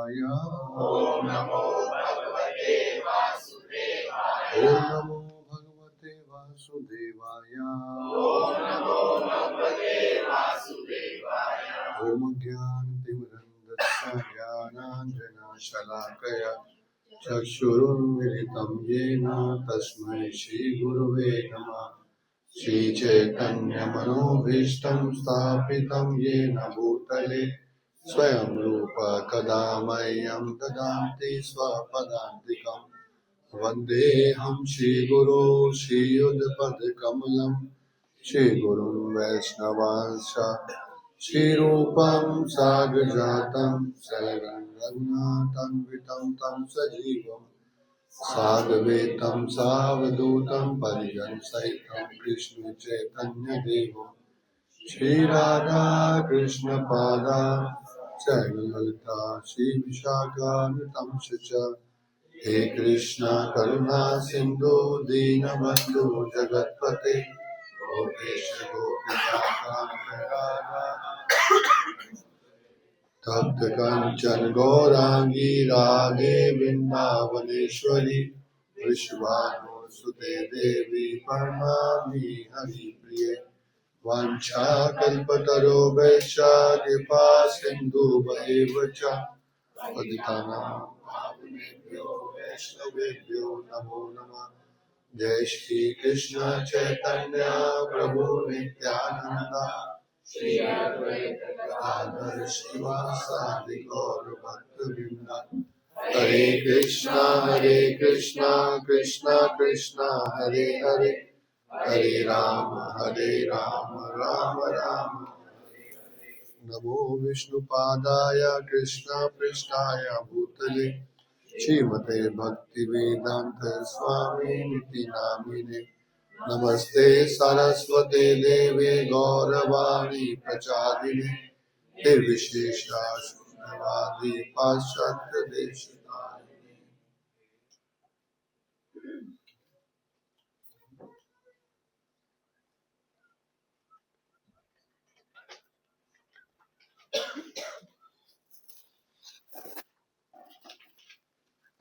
वासुदेवाय। ओम नमो भगवते वासुदेवाय। ओम नमो भगवते वासुदेवाय। ओम नमो भगवते वासुदेवाय। ओम ज्ञानतिमिरन्धस्य ज्ञानाञ्जनशलाकया चक्षुरुन्मिलितं येन तस्मै श्रीगुरुवे नमः। श्रीचैतन्यमनोभीष्टं स्थापितं येन भूतले स्वयं रूप कदा मह्यं ददाति स्वपदान्तिकम्। वन्देऽहं श्रीगुरो श्रीयुतपदकमलं श्रीगुरुं वैष्णवांश्च श्रीरूपं साग्रजातं शरणं रघुनाथान्वितं तं सजीवं साद्वैतं सावधूतं परिजनसहितं कृष्ण चैतन्यदेवं श्रीराधा कृष्णपादा ललिता श्रीविशाखान्वितं च। हे कृष्ण करुणा सिंधु दीनबंधु जगतपते गोपेश गोपिकांत राधा तप्त कंचन गौरांगी राधे वृंदावनेश्वरी वृषभानुसुते देवी प्रणमामि हरिप्रिये। वाञ्छाकल्पतरुभ्यश्च कृपा सिन्धुभ्येव च पतितानां पावनेभ्यो वैष्णवेभ्यो नमो नमः। जय श्री कृष्ण चैतन्य प्रभु नित्यानंद श्री अद्वैत गदाधर श्रीवासादि गौर भक्तवृंद। हरे कृष्णा कृष्णा कृष्णा हरे हरे हरे राम राम राम। नमो विष्णुपादाय कृष्ण पृष्ठाय भूतले श्रीमते भक्तिवेदांत स्वामी निति नामिने। नमस्ते सरस्वते देवे गौरवाणी प्रचारिणे निर्विशेषा शून्यवादी पाश्चात्य देशतारिणे।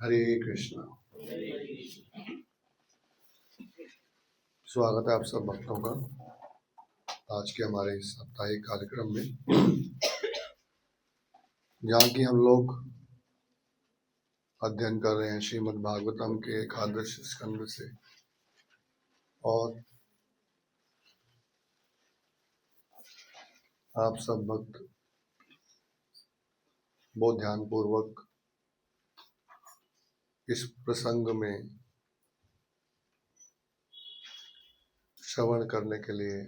हरे कृष्णा। स्वागत है आप सब भक्तों का आज के हमारे इस साप्ताहिक कार्यक्रम में, जहाँ की हम लोग अध्ययन कर रहे हैं श्रीमद् भागवतम के एकादश स्कंद से। और आप सब भक्त बहुत ध्यान पूर्वक इस प्रसंग में श्रवण करने के लिए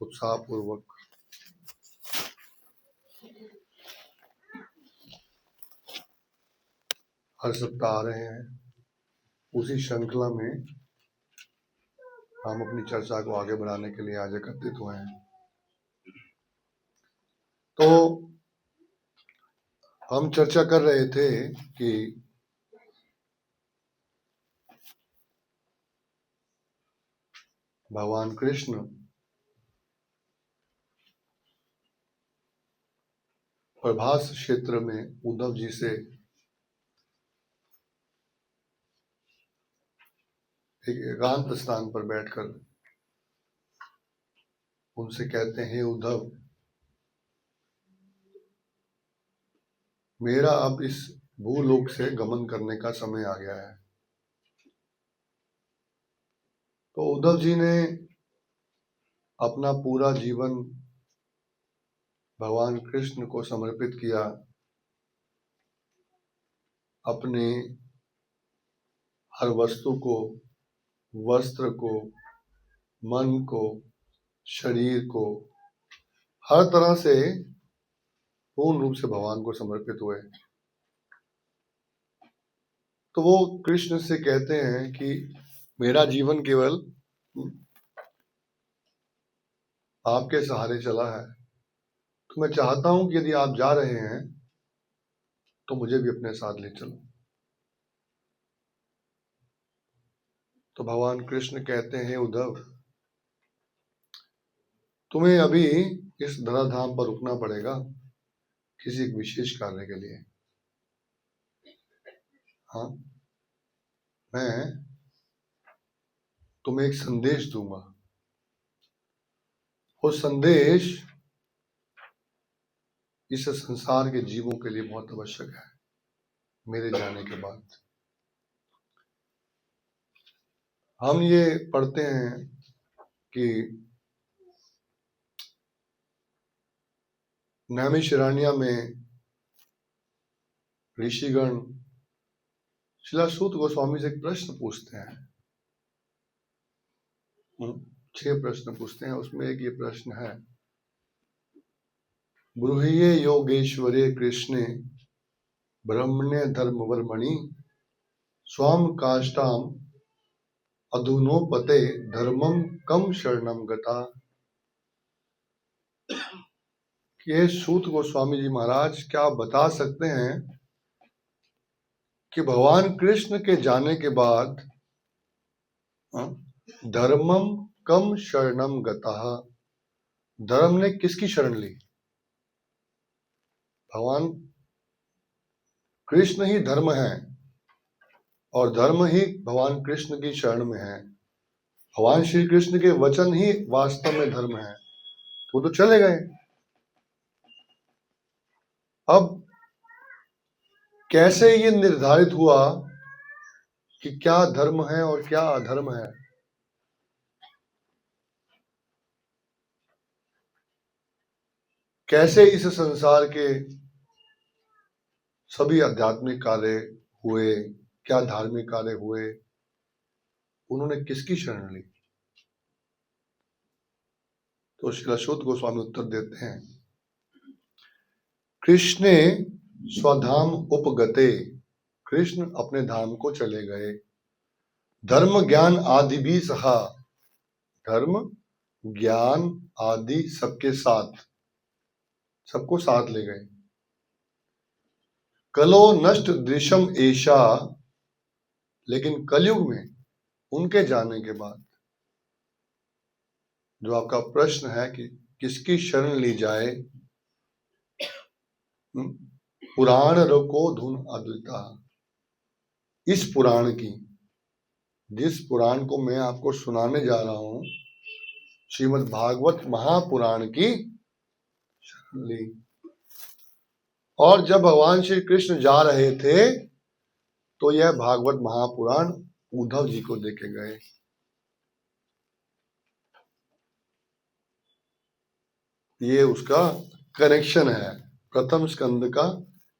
उत्साह पूर्वक हर सप्ताह आ रहे हैं। उसी श्रृंखला में हम अपनी चर्चा को आगे बढ़ाने के लिए आज एकत्रित हुए हैं। तो हम चर्चा कर रहे थे कि भगवान कृष्ण प्रभास क्षेत्र में उद्धव जी से एक एकांत स्थान पर बैठकर उनसे कहते हैं, उद्धव, मेरा अब इस भूलोक से गमन करने का समय आ गया है। तो उद्धव जी ने अपना पूरा जीवन भगवान कृष्ण को समर्पित किया। अपने हर वस्तु को, वस्त्र को, मन को, शरीर को, हर तरह से पूर्ण रूप से भगवान को समर्पित हुए। तो वो कृष्ण से कहते हैं कि मेरा जीवन केवल आपके सहारे चला है, तो मैं चाहता हूं कि यदि आप जा रहे हैं तो मुझे भी अपने साथ ले चलो। तो भगवान कृष्ण कहते हैं, उद्धव, तुम्हें अभी इस धराधाम पर रुकना पड़ेगा, किसी एक विशेष कार्य के लिए। हाँ, मैं तुम्हें एक संदेश दूंगा। वो संदेश इस संसार के जीवों के लिए बहुत आवश्यक है मेरे जाने के बाद। हम ये पढ़ते हैं कि नैमिषारण्य में ऋषिगण शिला सूत गोस्वामी से एक प्रश्न पूछते हैं। 6 प्रश्न पूछते हैं, उसमें एक ये प्रश्न है, ब्रूहीये योगेश्वरे कृष्णे ब्रह्मण्य धर्मवर्मणि स्वाम काष्टाम अधुनोपते धर्मम कम शरणम गता। कि सूत गोस्वामी जी महाराज, क्या आप बता सकते हैं कि भगवान कृष्ण के जाने के बाद धर्मम कम शरणम गता, धर्म ने किसकी शरण ली? भगवान कृष्ण ही धर्म है और धर्म ही भगवान कृष्ण की शरण में है। भगवान श्री कृष्ण के वचन ही वास्तव में धर्म है। वो तो चले गए। अब कैसे ये निर्धारित हुआ कि क्या धर्म है और क्या अधर्म है? कैसे इस संसार के सभी आध्यात्मिक कार्य हुए, क्या धार्मिक कार्य हुए, उन्होंने किसकी शरण ली? तो श्री अश्वत्थ गोस्वामी उत्तर देते हैं, कृष्णे स्वधाम उपगते, कृष्ण अपने धाम को चले गए। धर्म ज्ञान आदि भी सहा, धर्म ज्ञान आदि सबके साथ, सबको साथ ले गए। कलो नष्ट दृश्यम ऐशा, लेकिन कलयुग में उनके जाने के बाद जो आपका प्रश्न है कि किसकी शरण ली जाए, पुराण रको धुन अद्विता, इस पुराण की, जिस पुराण को मैं आपको सुनाने जा रहा हूं, श्रीमद् भागवत महापुराण की शरण ली। और जब भगवान श्री कृष्ण जा रहे थे तो यह भागवत महापुराण उद्धव जी को देके गए। ये उसका कनेक्शन है प्रथम स्कंद का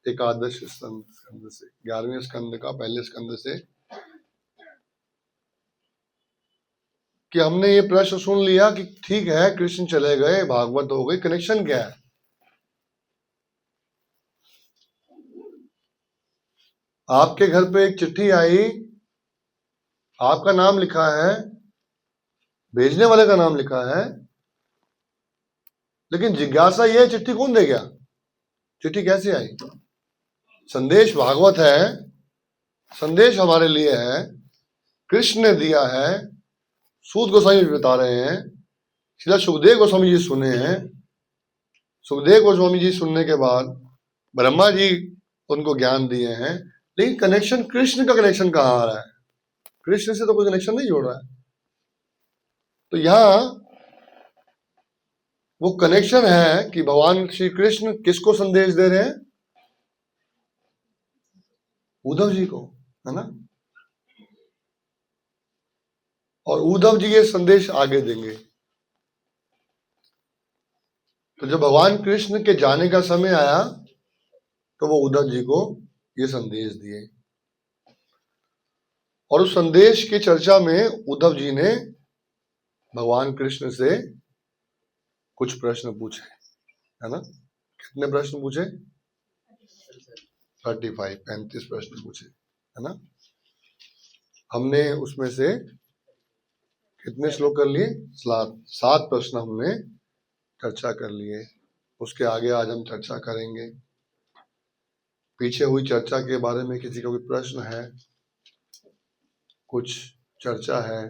एकादश स्कंद से, 11वें स्कंद का पहले स्कंद से, कि हमने ये प्रश्न सुन लिया कि ठीक है कृष्ण चले गए, भागवत हो गई, कनेक्शन क्या है? आपके घर पे एक चिट्ठी आई, आपका नाम लिखा है, भेजने वाले का नाम लिखा है, लेकिन जिज्ञासा यह चिट्ठी कौन दे गया? चिट्ठी कैसे आई? संदेश भागवत है, संदेश हमारे लिए है, कृष्ण ने दिया है, सूत गोस्वामी बता रहे हैं, सीधा सुखदेव गोस्वामी जी सुने हैं, सुखदेव गोस्वामी जी सुनने के बाद ब्रह्मा जी उनको ज्ञान दिए हैं, लेकिन कनेक्शन, कृष्ण का कनेक्शन कहाँ आ रहा है? कृष्ण से तो कोई कनेक्शन नहीं जोड़ रहा है। तो यहां वो कनेक्शन है कि भगवान श्री कृष्ण किसको संदेश दे रहे हैं? उद्धव जी को, है ना? और उद्धव जी ये संदेश आगे देंगे। तो जब भगवान कृष्ण के जाने का समय आया तो वो उद्धव जी को ये संदेश दिए, और उस संदेश की चर्चा में उद्धव जी ने भगवान कृष्ण से कुछ प्रश्न पूछे, है ना? कितने प्रश्न पूछे? 35 प्रश्न पूछे, है ना? हमने उसमें से कितने श्लोक कर लिए? 7 प्रश्न हमने चर्चा कर लिए। उसके आगे आज हम चर्चा करेंगे। पीछे हुई चर्चा के बारे में किसी का कोई प्रश्न है, कुछ चर्चा है,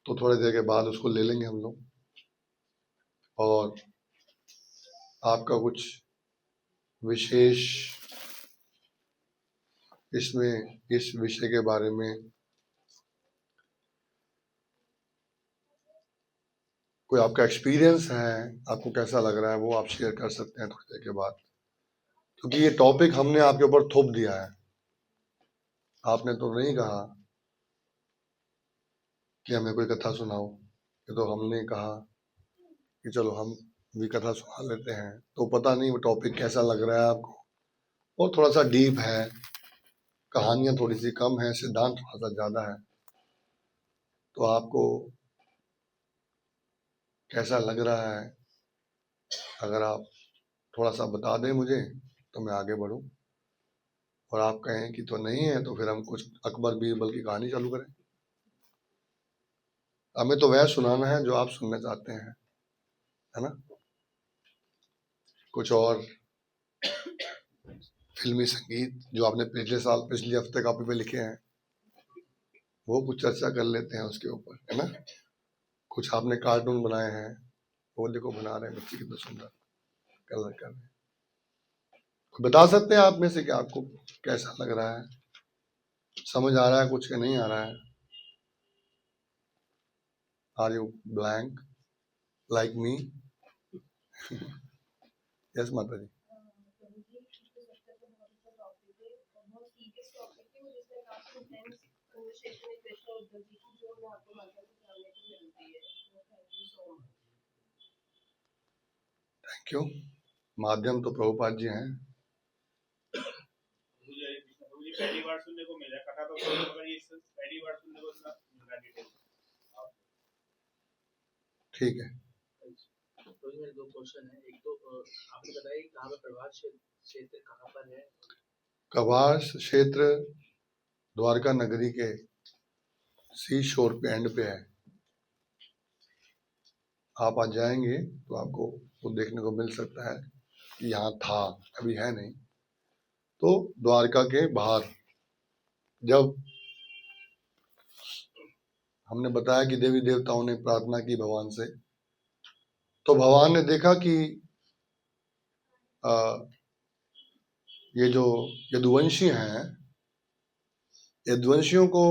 तो थोड़ी देर के बाद उसको ले लेंगे हम लोग। और आपका कुछ विशेष इसमें इस विषय के बारे में कोई आपका एक्सपीरियंस है, आपको कैसा लग रहा है, वो आप शेयर कर सकते हैं थोड़ी देर के बाद, क्योंकि ये टॉपिक हमने आपके ऊपर थोप दिया है। आपने तो नहीं कहा कि हमें कोई कथा सुनाओ, ये तो हमने कहा कि चलो हम भी कथा सुना लेते हैं। तो पता नहीं वो टॉपिक कैसा लग रहा है आपको, और थोड़ा सा डीप है, कहानियां थोड़ी सी कम है, सिद्धांत थोड़ा सा ज्यादा है। तो आपको कैसा लग रहा है, अगर आप थोड़ा सा बता दें मुझे तो मैं आगे बढ़ूं, और आप कहें कि तो नहीं है तो फिर हम कुछ अकबर बीरबल की कहानी चालू करें। हमें तो वह सुनाना है जो आप सुनना चाहते हैं, है ना। कुछ और फिल्मी संगीत जो आपने पिछले साल पिछले हफ्ते कॉपी पे लिखे हैं, वो कुछ चर्चा कर लेते हैं उसके ऊपर, है ना। कुछ आपने कार्टून बनाए हैं, वो देखो बना रहे हैं बच्चे कितना सुंदर कलर कर रहे हैं। बता सकते हैं आप में से कि आपको कैसा लग रहा है, समझ आ रहा है कुछ के नहीं आ रहा है। Are you blank like me? Yes माता जी। Thank you. माध्यम तो प्रभुपाद जी हैं। मुझे पहली बार सुनने को मिला कथा, तो अगर ये पहली बार सुनने को मिला डिटेल। ठीक है। तो मेरे दो क्वेश्चन है। एक तो आपने बताया कि कहाँ पर प्रभास क्षेत्र कहाँ पर है? कवास क्षेत्र द्वारका नगरी के सी शोर पे एंड पे है। आप आज जाएंगे तो आपको वो देखने को मिल सकता है कि यहाँ था, अभी है नहीं। तो द्वारका के बाहर जब हमने बताया कि देवी देवताओं ने प्रार्थना की भगवान से, तो भगवान ने देखा कि ये जो यदुवंशी हैं, यदुवंशियों को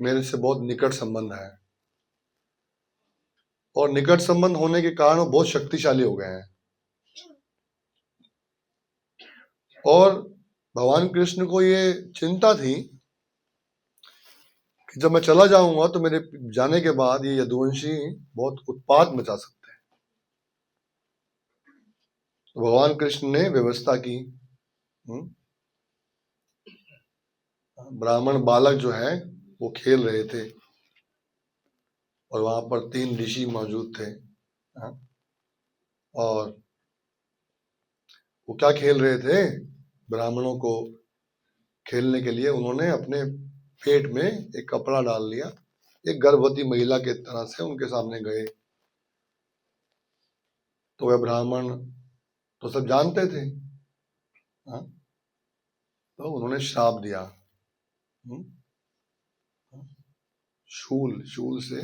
मेरे से बहुत निकट संबंध है, और निकट संबंध होने के कारण वो बहुत शक्तिशाली हो गए हैं। और भगवान कृष्ण को ये चिंता थी कि जब मैं चला जाऊंगा तो मेरे जाने के बाद ये यदुवंशी बहुत उत्पात मचा सकते हैं। तो भगवान कृष्ण ने व्यवस्था की। ब्राह्मण बालक जो है वो खेल रहे थे, और वहां पर 3 ऋषि मौजूद थे। और वो क्या खेल रहे थे, ब्राह्मणों को खेलने के लिए उन्होंने अपने पेट में एक कपड़ा डाल लिया, एक गर्भवती महिला के तरह से उनके सामने गए। तो वह ब्राह्मण तो सब जानते थे, तो उन्होंने श्राप दिया, शूल शूल से,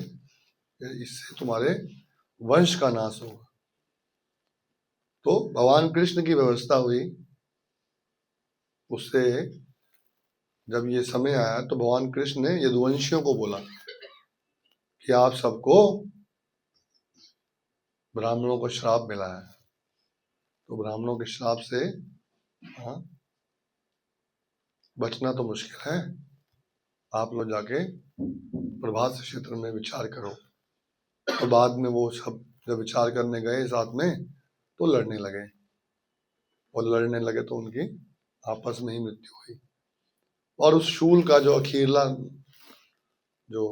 इससे तुम्हारे वंश का नाश होगा। तो भगवान कृष्ण की व्यवस्था हुई, उससे जब ये समय आया तो भगवान कृष्ण ने यदुवंशियों को बोला कि आप सबको ब्राह्मणों को श्राप मिला है, तो ब्राह्मणों के श्राप से बचना तो मुश्किल है। आप लोग जाके प्रभास क्षेत्र में विचार करो। तो बाद में वो सब जब विचार करने गए साथ में, तो लड़ने लगे, और लड़ने लगे तो उनकी आपस में ही मृत्यु हुई। और उस शूल का जो अखीरला जो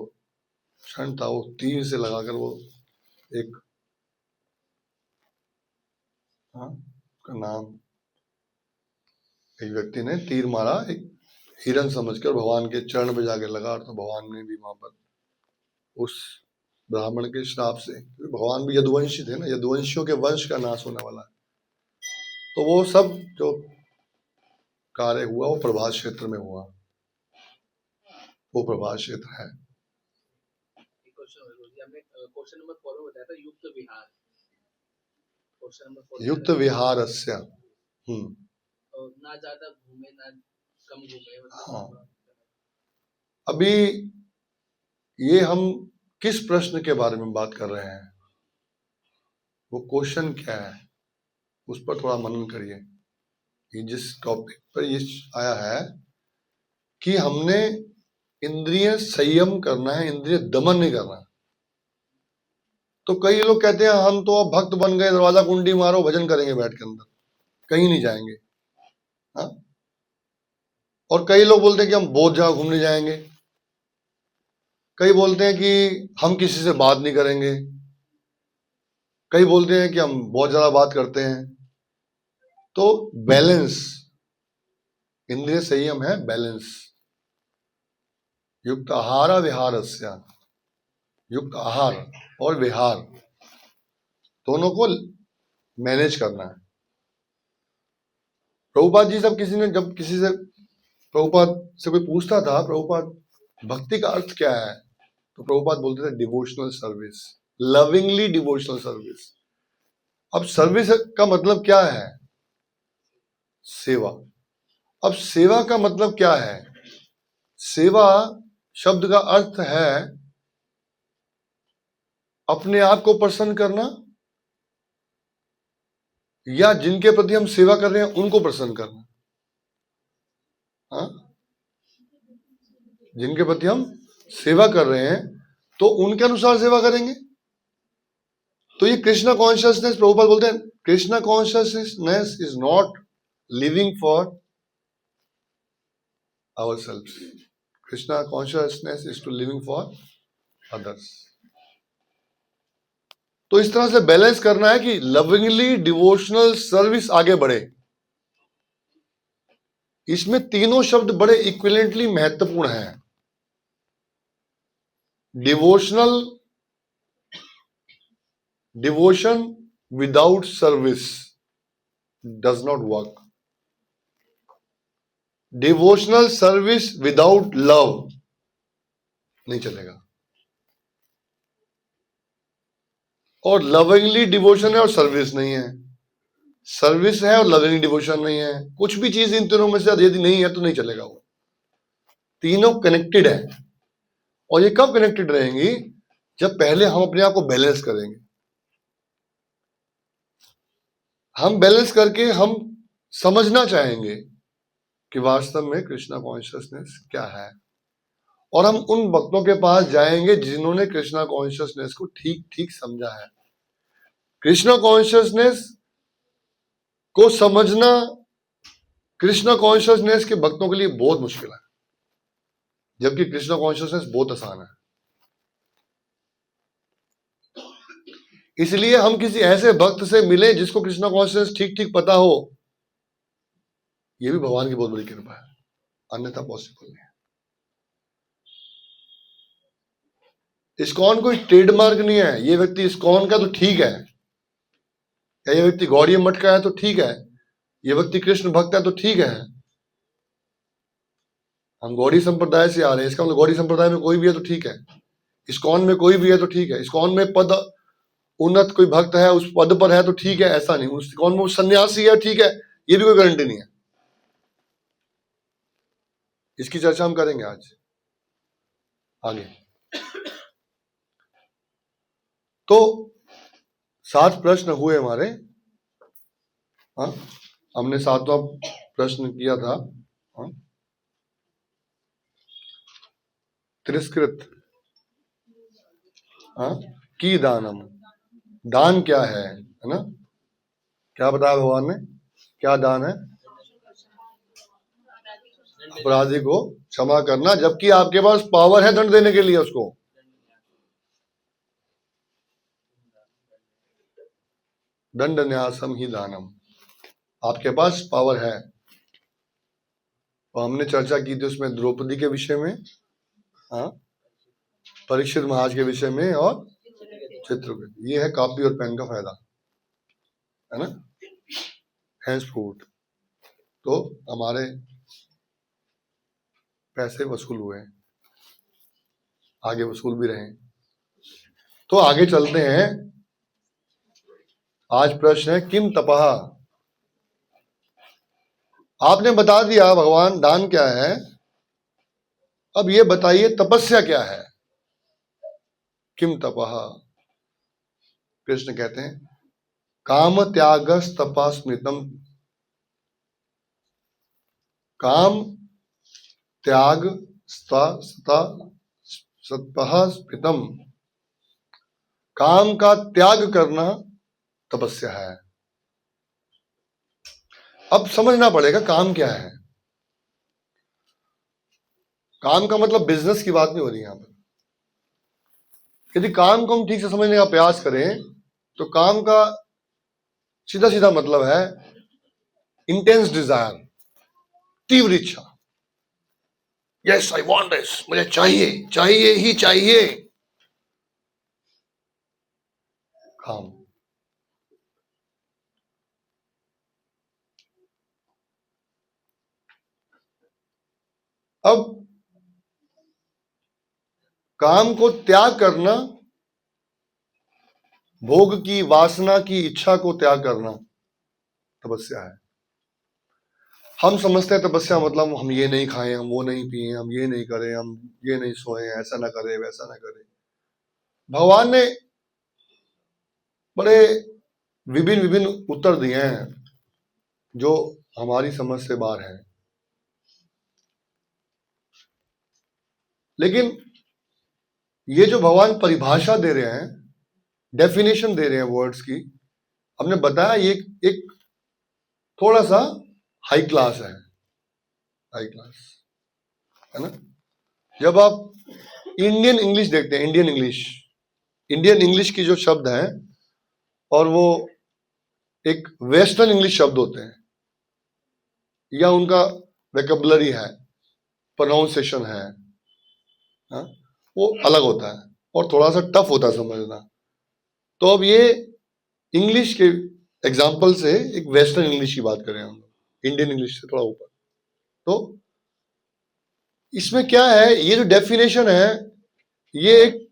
क्षण था, वो तीर से लगाकर वो एक का नाम, एक व्यक्ति ने तीर मारा, एक हिरन समझकर भगवान के चरण पे जाके लगा, तो भगवान ने भी वहां पर उस ब्राह्मण के श्राप से, भगवान भी यदुवंशी थे ना, यदुवंशियों के वंश का नाश होने वाला है। तो वो सब जो कार्य हुआ वो प्रभास क्षेत्र में हुआ, वो प्रभास क्षेत्र है। क्वेश्चन नंबर 4 में बताया था युक्त विहार। युक्त विहारस्य ना ज्यादा घूमे ना कम घूमे, हाँ। मतलब अभी ये हम किस प्रश्न के बारे में बात कर रहे हैं, वो क्वेश्चन क्या है, उस पर थोड़ा मनन करिए। ये जिस टॉपिक पर ये आया है कि हमने इंद्रिय संयम करना है, इंद्रिय दमन नहीं करना। तो कई लोग कहते हैं हम तो अब भक्त बन गए, दरवाजा कुंडी मारो भजन करेंगे बैठ के अंदर, कहीं नहीं जाएंगे। हाँ? और कई लोग बोलते हैं कि हम बहुत जगह घूमने जाएंगे, कई बोलते हैं कि हम किसी से बात नहीं करेंगे, कई बोलते हैं कि हम बहुत ज्यादा बात करते हैं। तो बैलेंस, इंद्रिय संयम है बैलेंस। युक्त आहार विहारस्य, युक्त आहार और विहार दोनों को मैनेज करना है। प्रभुपाद जी जब किसी से प्रभुपाद से कोई पूछता था, प्रभुपाद भक्ति का अर्थ क्या है, तो प्रभुपाद बोलते थे devotional service, lovingly devotional service. अब सर्विस का मतलब क्या है? सेवा। अब सेवा का मतलब क्या है? सेवा शब्द का अर्थ है अपने आप को प्रसन्न करना, या जिनके प्रति हम सेवा कर रहे हैं उनको प्रसन्न करना। हाँ? जिनके प्रति हम सेवा कर रहे हैं तो उनके अनुसार सेवा करेंगे। तो ये कृष्णा कॉन्शियसनेस, प्रभुपाद बोलते हैं Krishna consciousness is not living for ourselves, Krishna consciousness is to living for others. तो इस तरह से बैलेंस करना है कि लविंगली डिवोशनल सर्विस आगे बढ़े। इसमें तीनों शब्द बड़े इक्विवेलेंटली महत्वपूर्ण हैं। Devotional, devotion without service does not work. Devotional service without love नहीं चलेगा। और लविंगली डिवोशन है और सर्विस नहीं है, सर्विस है और लविंग डिवोशन नहीं है। कुछ भी चीज इन तीनों में से यदि नहीं है तो नहीं चलेगा। वो तीनों कनेक्टेड है। और ये कब कनेक्टेड रहेंगी? जब पहले हम अपने आप को बैलेंस करेंगे। हम बैलेंस करके हम समझना चाहेंगे कि वास्तव में कृष्णा कॉन्शियसनेस क्या है, और हम उन भक्तों के पास जाएंगे जिन्होंने कृष्णा कॉन्शियसनेस को ठीक ठीक समझा है। कृष्णा कॉन्शियसनेस को समझना कृष्णा कॉन्शियसनेस के भक्तों के लिए बहुत मुश्किल है, जबकि कृष्णा कॉन्शियसनेस बहुत आसान है। इसलिए हम किसी ऐसे भक्त से मिले जिसको कृष्णा कॉन्शियसनेस ठीक ठीक पता हो, यह भी भगवान की बहुत बड़ी कृपा है, अन्यथा पॉसिबल नहीं है। इस्कॉन कोई ट्रेडमार्क नहीं है, ये व्यक्ति इस्कॉन का तो ठीक है, या ये व्यक्ति गौड़ीय मठ का है तो ठीक है, ये व्यक्ति कृष्ण भक्त है तो ठीक है। हम गौड़ी संप्रदाय से आ रहे हैं, इसका मतलब गौड़ी संप्रदाय में कोई भी है तो ठीक है, इस्कॉन में कोई भी है तो ठीक है। इस्कॉन में पद उन्नत कोई भक्त है, उस पद पर है तो ठीक है, ऐसा नहीं। उस इस्कॉन में सन्यासी है ठीक है, ये भी कोई गारंटी नहीं है। इसकी चर्चा हम करेंगे आज आगे। तो 7 प्रश्न हुए हमारे। हाँ, हमने 7वां प्रश्न किया था। हाँ, तिरस्कृत की दानम, दान क्या है ना? क्या बताया भगवान ने? क्या दान है? अपराधी को क्षमा करना, जबकि आपके पास पावर है दंड देने के लिए उसको। दंड न्यासम ही दानम, आपके पास पावर है। और हमने चर्चा की थी उसमें द्रौपदी के विषय में, हाँ, परीक्षित महाराज के विषय में, और चित्रकूट। ये है कॉपी और पेन का फायदा, है ना? हैंड्स फूट तो हमारे पैसे वसूल हुए, आगे वसूल भी रहे। तो आगे चलते हैं। आज प्रश्न है किम तपः, आपने बता दिया भगवान दान क्या है, अब ये बताइए तपस्या क्या है। किम तपः, कृष्ण कहते हैं काम त्यागस तपा स्मृतम। काम त्याग सतपः स्मृतम, काम का त्याग करना तपस्या है। अब समझना पड़ेगा काम क्या है। काम का मतलब बिजनेस की बात नहीं हो रही यहां पर। यदि काम को हम ठीक से समझने का प्रयास करें तो काम का सीधा सीधा मतलब है इंटेंस डिजायर, तीव्र इच्छा। यस आई वांट दिस, मुझे चाहिए, चाहिए ही चाहिए। काम। अब काम को त्याग करना, भोग की वासना की इच्छा को त्याग करना तपस्या है। हम समझते हैं तपस्या मतलब हम ये नहीं खाएं, हम वो नहीं पिए, हम ये नहीं करें, हम ये नहीं सोएं, ऐसा ना करें, वैसा ना करें। भगवान ने बड़े विभिन्न विभिन्न उत्तर दिए हैं जो हमारी समझ से बाहर है। लेकिन ये जो भगवान परिभाषा दे रहे हैं, डेफिनेशन दे रहे हैं वर्ड्स की, हमने बताया ये एक थोड़ा सा हाई क्लास है, हाई क्लास है ना। जब आप इंडियन इंग्लिश देखते हैं, इंडियन इंग्लिश की जो शब्द है और वो एक वेस्टर्न इंग्लिश शब्द होते हैं, या उनका वेकेबुलरी है, प्रोनाउंसिएशन है, हाँ, वो अलग होता है और थोड़ा सा टफ होता है समझना। तो अब ये इंग्लिश के एग्जाम्पल से एक वेस्टर्न इंग्लिश की बात करें हम, इंडियन इंग्लिश से थोड़ा ऊपर। तो इसमें क्या है, ये जो डेफिनेशन है ये एक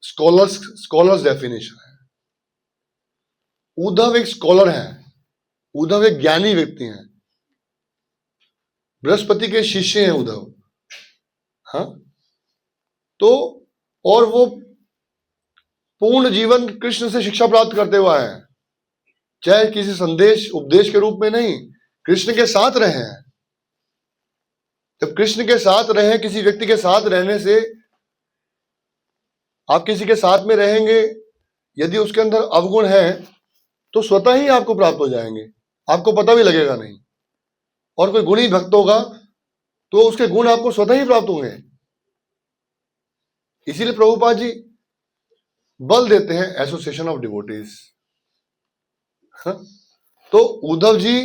स्कॉलर्स डेफिनेशन है। उद्धव एक स्कॉलर है, उद्धव एक ज्ञानी व्यक्ति है, बृहस्पति के शिष्य हैं उद्धव, हाँ। तो और वो पूर्ण जीवन कृष्ण से शिक्षा प्राप्त करते हुए हैं, चाहे किसी संदेश उपदेश के रूप में नहीं, कृष्ण के साथ रहे हैं। जब कृष्ण के साथ रहे, किसी व्यक्ति के साथ रहने से, आप किसी के साथ में रहेंगे, यदि उसके अंदर अवगुण है तो स्वतः ही आपको प्राप्त हो जाएंगे, आपको पता भी लगेगा नहीं। और कोई गुणी भक्त होगा तो उसके गुण आपको स्वतः ही प्राप्त होंगे। इसीलिए प्रभुपाद जी बल देते हैं एसोसिएशन ऑफ डिवोटीज। तो Uddhav ji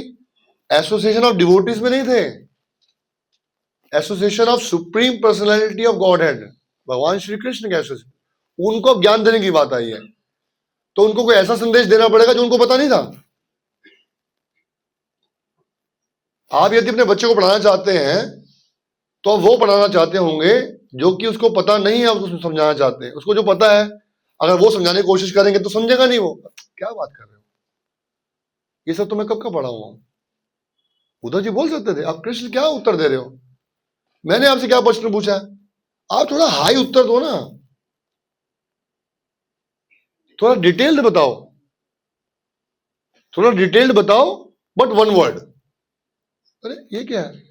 association of devotees में नहीं थे, association of supreme personality of God head, भगवान श्री कृष्ण के एसोसिएशन। उनको ज्ञान देने की बात आई है तो उनको कोई ऐसा संदेश देना पड़ेगा जो उनको पता नहीं था। आप यदि अपने बच्चे को पढ़ाना चाहते हैं तो वो पढ़ाना चाहते होंगे जो कि उसको पता नहीं है, उसको समझाना चाहते हैं। उसको जो पता है अगर वो समझाने की कोशिश करेंगे तो समझेगा नहीं। वो क्या बात कर रहे हो, ये सब तो मैं कब का पढ़ा हुआ हूं। उद्धव जी बोल सकते थे, आप कृष्ण क्या उत्तर दे रहे हो, मैंने आपसे क्या प्रश्न पूछा है, आप थोड़ा हाई उत्तर दो ना, थोड़ा डिटेल्ड बताओ, थोड़ा डिटेल्ड बताओ, बट वन वर्ड। अरे ये क्या है,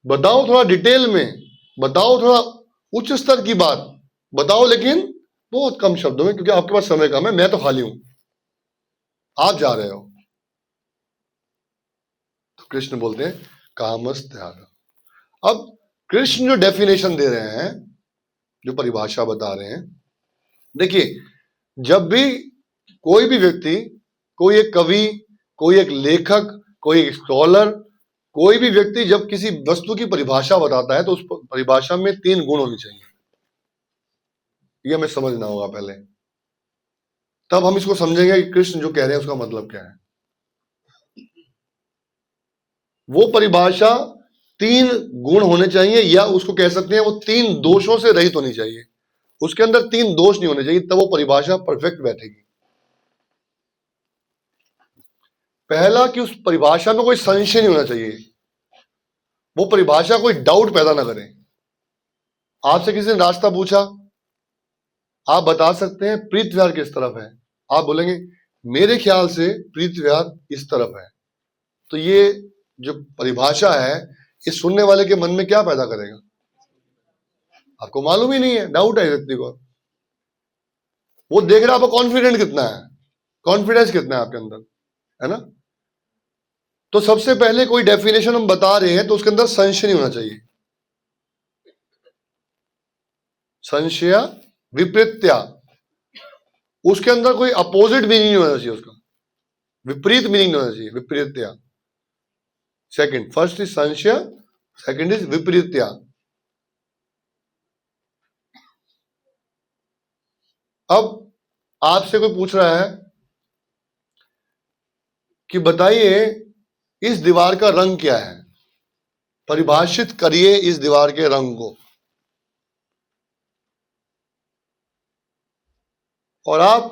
बताओ थोड़ा डिटेल में, बताओ थोड़ा उच्च स्तर की बात बताओ, लेकिन बहुत कम शब्दों में, क्योंकि आपके पास समय कम है, मैं तो खाली हूं, आप जा रहे हो। तो कृष्ण बोलते हैं कामस त्याग। अब कृष्ण जो डेफिनेशन दे रहे हैं, जो परिभाषा बता रहे हैं, देखिए जब भी कोई भी व्यक्ति, कोई एक कवि, कोई एक लेखक, कोई एक स्कॉलर, कोई भी व्यक्ति जब किसी वस्तु की परिभाषा बताता है तो उस परिभाषा में 3 गुण होने चाहिए। ये हमें समझना होगा पहले, तब हम इसको समझेंगे कि कृष्ण जो कह रहे हैं उसका मतलब क्या है। वो परिभाषा 3 गुण होने चाहिए, या उसको कह सकते हैं वो 3 दोषों से रहित होनी चाहिए। उसके अंदर 3 दोष नहीं होने चाहिए, तब वो परिभाषा परफेक्ट बैठेगी। पहला कि उस परिभाषा में कोई संशय नहीं होना चाहिए, वो परिभाषा कोई डाउट पैदा ना करे। आपसे किसी ने रास्ता पूछा, आप बता सकते हैं प्रीत विहार किस तरफ है, आप बोलेंगे मेरे ख्याल से प्रीत विहार इस तरफ है, तो ये जो परिभाषा है ये सुनने वाले के मन में क्या पैदा करेगा? आपको मालूम ही नहीं है, डाउट है व्यक्ति को। वो देख रहा है आपको कॉन्फिडेंट कितना है, कॉन्फिडेंस कितना है आपके अंदर, है ना। तो सबसे पहले कोई डेफिनेशन हम बता रहे हैं तो उसके अंदर संशय नहीं होना चाहिए। संशय विपरीत्या, उसके अंदर कोई अपोजिट मीनिंग नहीं होना चाहिए, उसका विपरीत मीनिंग नहीं होना चाहिए, विपरीत्या। सेकंड, फर्स्ट इज संशय, सेकंड इज विपरीत्या। अब आपसे कोई पूछ रहा है कि बताइए इस दीवार का रंग क्या है, परिभाषित करिए इस दीवार के रंग को। और आप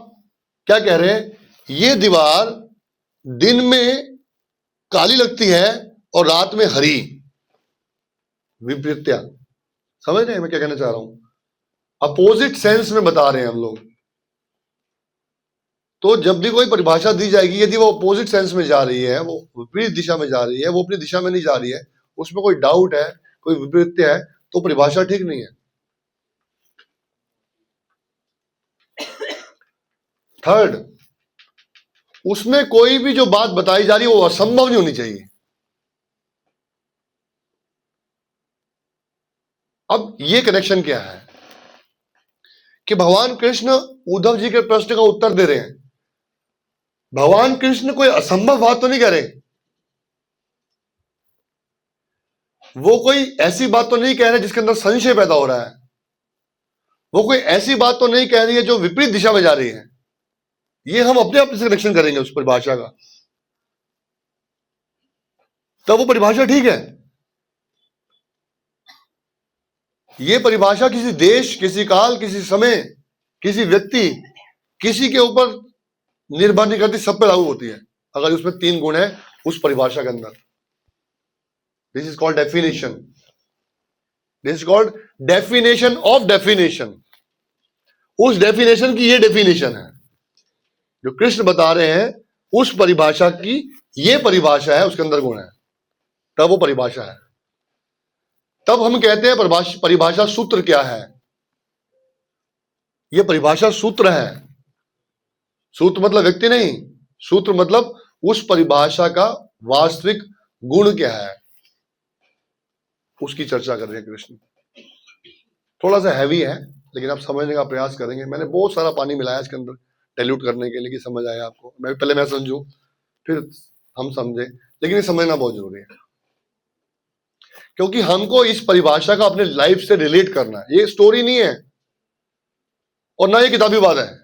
क्या कह रहे हैं, ये दीवार दिन में काली लगती है और रात में हरी। विपरीत्या, समझ रहे हैं मैं क्या कहना चाह रहा हूं? अपोजिट सेंस में बता रहे हैं हम लोग। तो जब भी कोई परिभाषा दी जाएगी, यदि वो अपोजिट सेंस में जा रही है, वो विपरीत दिशा में जा रही है, वो अपनी दिशा में नहीं जा रही है, उसमें कोई डाउट है, कोई विपरीत्य है, तो परिभाषा ठीक नहीं है। थर्ड, उसमें कोई भी जो बात बताई जा रही है वो असंभव नहीं होनी चाहिए। अब ये कनेक्शन क्या है कि भगवान कृष्ण उद्धव जी के प्रश्न का उत्तर दे रहे हैं। भगवान कृष्ण कोई असंभव बात तो नहीं कह रहे, वो कोई ऐसी बात तो नहीं कह रहे जिसके अंदर संशय पैदा हो रहा है, वो कोई ऐसी बात तो नहीं कह रही है जो विपरीत दिशा में जा रही है। ये हम अपने आप से कनेक्शन करेंगे उस परिभाषा का, तब वो परिभाषा ठीक है। ये परिभाषा किसी देश, किसी काल, किसी समय, किसी व्यक्ति, किसी के ऊपर निर्भर नहीं करती, सब पे लागू होती है अगर उसमें 3 गुण है उस परिभाषा के अंदर। This is called definition, this is called definition of definition. उस डेफिनेशन की ये डेफिनेशन है जो कृष्ण बता रहे हैं, उस परिभाषा की ये परिभाषा है, उसके अंदर गुण है, तब वो परिभाषा है। तब हम कहते हैं परिभाषा सूत्र क्या है। ये परिभाषा सूत्र है। सूत्र मतलब व्यक्ति नहीं, सूत्र मतलब उस परिभाषा का वास्तविक गुण क्या है, उसकी चर्चा कर रहे हैं कृष्ण। थोड़ा सा हैवी है लेकिन आप समझने का प्रयास करेंगे। मैंने बहुत सारा पानी मिलाया इसके अंदर डाइल्यूट करने के लिए कि समझ आए आपको। पहले मैं समझूं फिर हम समझे, लेकिन ये समझना बहुत जरूरी है क्योंकि हमको इस परिभाषा का अपने लाइफ से रिलेट करना है। ये स्टोरी नहीं है और ना ये किताबी बात है,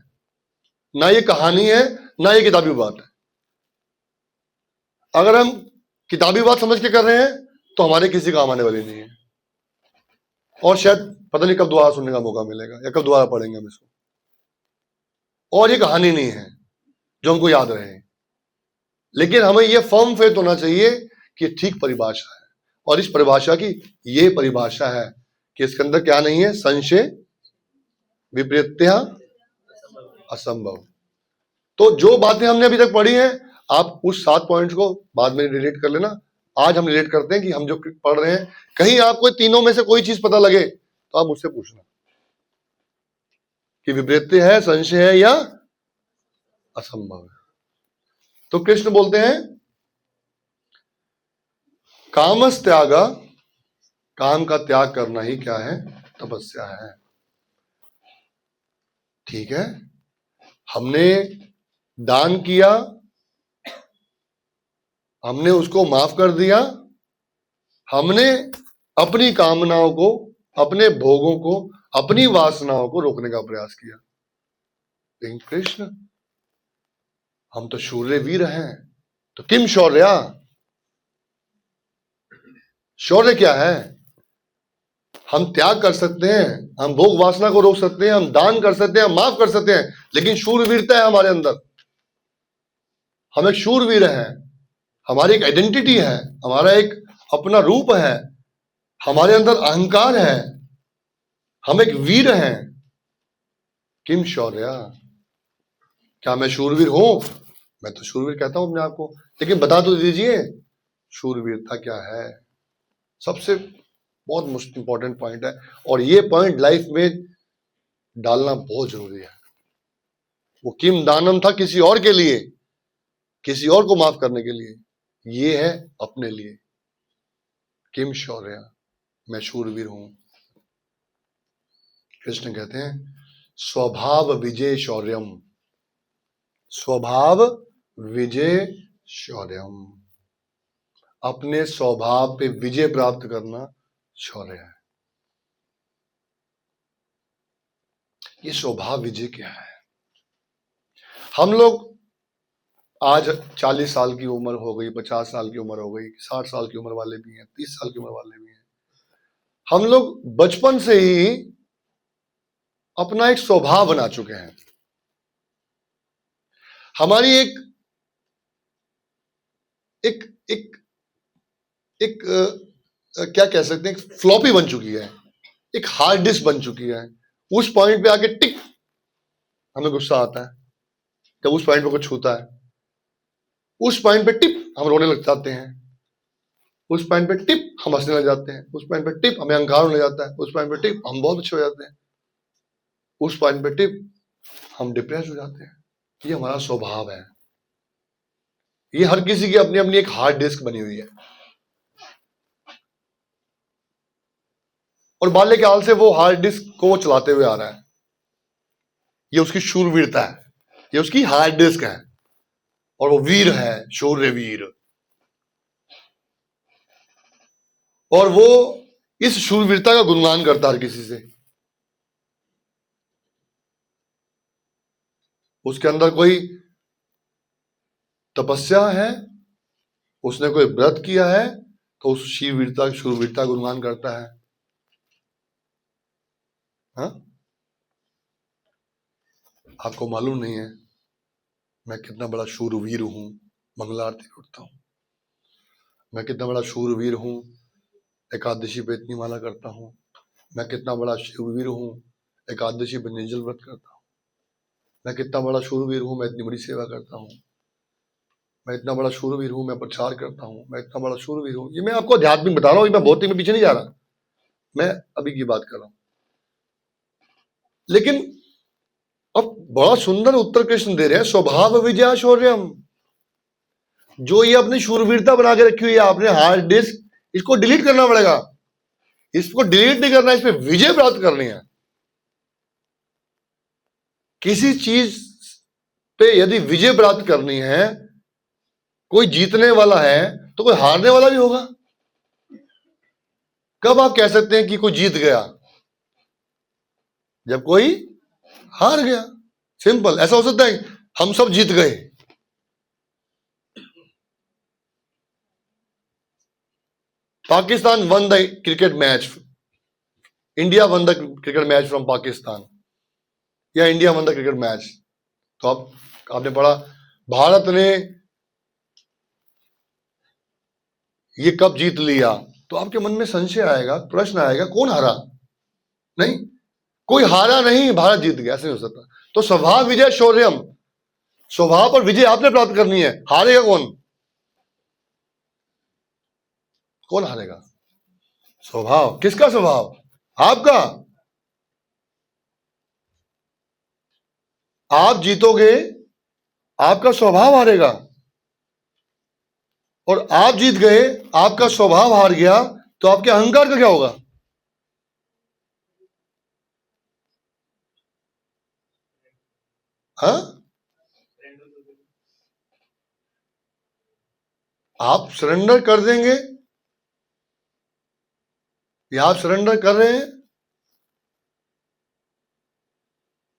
ना ये कहानी है, ना ये किताबी बात है। अगर हम किताबी बात समझ के कर रहे हैं तो हमारे किसी काम आने वाली नहीं है, और शायद पता नहीं कब दोबारा सुनने का मौका मिलेगा या कब दोबारा पढ़ेंगे हम इसको। और ये कहानी नहीं है जो हमको याद रहे, लेकिन हमें ये फर्म फेथ होना चाहिए कि ठीक परिभाषा है, और इस परिभाषा की ये परिभाषा है कि इसके अंदर क्या नहीं है, संशय, विपरीत्या, असंभव। तो जो बातें हमने अभी तक पढ़ी हैं, आप उस 7 पॉइंट्स को बाद में रिलेट कर लेना। आज हम रिलेट करते हैं कि हम जो पढ़ रहे हैं, कहीं आपको तीनों में से कोई चीज पता लगे तो आप मुझसे पूछना कि विपरीत्य है, संशय है या असंभव है। तो कृष्ण बोलते हैं कामस त्याग, काम का त्याग करना ही क्या है, तपस्या है। ठीक है, हमने दान किया, हमने उसको माफ कर दिया, हमने अपनी कामनाओं को, अपने भोगों को, अपनी वासनाओं को रोकने का प्रयास किया। लेकिन कृष्ण, हम तो शूरवीर हैं, तो किम शौर्या, शौर्य क्या है? हम त्याग कर सकते हैं, हम भोग वासना को रोक सकते हैं, हम दान कर सकते हैं, हम माफ कर सकते हैं, लेकिन शूरवीरता है हमारे अंदर। हम एक शूरवीर हैं। हमारी एक आइडेंटिटी है, हमारा एक अपना रूप है, हमारे अंदर अहंकार है, हम एक वीर हैं। किम शौर्य, क्या मैं शूरवीर हूं? मैं तो शूरवीर कहता हूं अपने आप को, लेकिन बता तो दीजिए शूरवीरता क्या है। सबसे बहुत मोस्ट इंपॉर्टेंट पॉइंट है, और ये पॉइंट लाइफ में डालना बहुत जरूरी है। वो किम दानम था किसी और के लिए, किसी और को माफ करने के लिए, ये है अपने लिए। किम शौर्य, मैं शूरवीर हूं। कृष्ण कहते हैं स्वभाव विजय शौर्यम, स्वभाव विजय शौर्यम। अपने स्वभाव पे विजय प्राप्त करना शौर्य है। ये स्वभाव विजय क्या है? हम लोग आज 40 साल की उम्र हो गई, 50 साल की उम्र हो गई, 60 साल की उम्र वाले भी हैं, 30 साल की उम्र वाले भी हैं। हम लोग बचपन से ही अपना एक स्वभाव बना चुके हैं। हमारी एक एक एक एक क्या कह सकते हैं, फ्लॉपी बन चुकी है, एक हार्ड डिस्क बन चुकी है। उस पॉइंट पे आके टिक, हमें गुस्सा आता है जब उस पॉइंट पे कुछ छूता है। उस पॉइंट पे टिप हम रोने लग जाते हैं, उस पॉइंट पे टिप हम हंसने लग जाते हैं, उस पॉइंट पे टिप हमें अहंकार होने लग जाता है, उस पॉइंट पे टिप हम बहुत अच्छे हो जाते हैं, उस पॉइंट पे टिप हम डिप्रेस हो जाते हैं। ये हमारा स्वभाव है। ये हर किसी की अपनी अपनी एक हार्ड डिस्क बनी हुई है, और बाल्यकाल से वो हार्ड डिस्क को वो चलाते हुए आ रहा है। ये उसकी शूरवीरता है, ये उसकी हार्ड डिस्क है, और वो वीर है, शूरवीर। और वो इस शूरवीरता का गुणगान करता है हर किसी से। उसके अंदर कोई तपस्या है, उसने कोई व्रत किया है, तो उस शूरवीरता शूरवीरता गुणगान करता है। हाँ? आपको मालूम नहीं है मैं कितना बड़ा शूरवीर हूं, मंगला आरती करता हूं। मैं कितना बड़ा शूरवीर हूं, एकादशी पे इतनी माला करता हूं। मैं कितना बड़ा शूरवीर हूं, एकादशी पे निर्जल व्रत करता हूं। मैं कितना बड़ा शूरवीर हूं, मैं इतनी बड़ी सेवा करता हूं। मैं इतना बड़ा शूरवीर हूं, मैं प्रचार करता हूं। मैं इतना बड़ा शूरवीर हूं। ये मैं आपको आध्यात्मिक बता रहा हूं, मैं भौतिक में पीछे नहीं जा रहा, मैं अभी की बात कर रहा हूं। लेकिन अब बड़ा सुंदर उत्तर कृष्ण दे रहे हैं, स्वभाव विजया शौर्यम। जो ये अपनी शूरवीरता बना के रखी हुई है आपने हार्ड डिस्क, इसको डिलीट करना पड़ेगा। इसको डिलीट नहीं करना, इस पे विजय प्राप्त करनी है। किसी चीज पे यदि विजय प्राप्त करनी है, कोई जीतने वाला है तो कोई हारने वाला भी होगा। कब आप कह सकते हैं कि कोई जीत गया? जब कोई हार गया। सिंपल। ऐसा हो सकता है हम सब जीत गए? Pakistan won the cricket match, India won the cricket match from Pakistan, या India won the cricket match, तो आपने पढ़ा भारत ने ये कब जीत लिया, तो आपके मन में संशय आएगा, प्रश्न आएगा, कौन हारा? नहीं, कोई हारा नहीं, भारत जीत गया। ऐसे नहीं हो सकता। तो स्वभाव विजय शौर्यम, स्वभाव पर विजय आपने प्राप्त करनी है। हारेगा कौन? कौन हारेगा? स्वभाव। किसका स्वभाव? आपका। आप जीतोगे, आपका स्वभाव हारेगा। और आप जीत गए, आपका स्वभाव हार गया, तो आपके अहंकार का क्या होगा? हाँ? आप सरेंडर कर देंगे, या आप सरेंडर कर रहे हैं,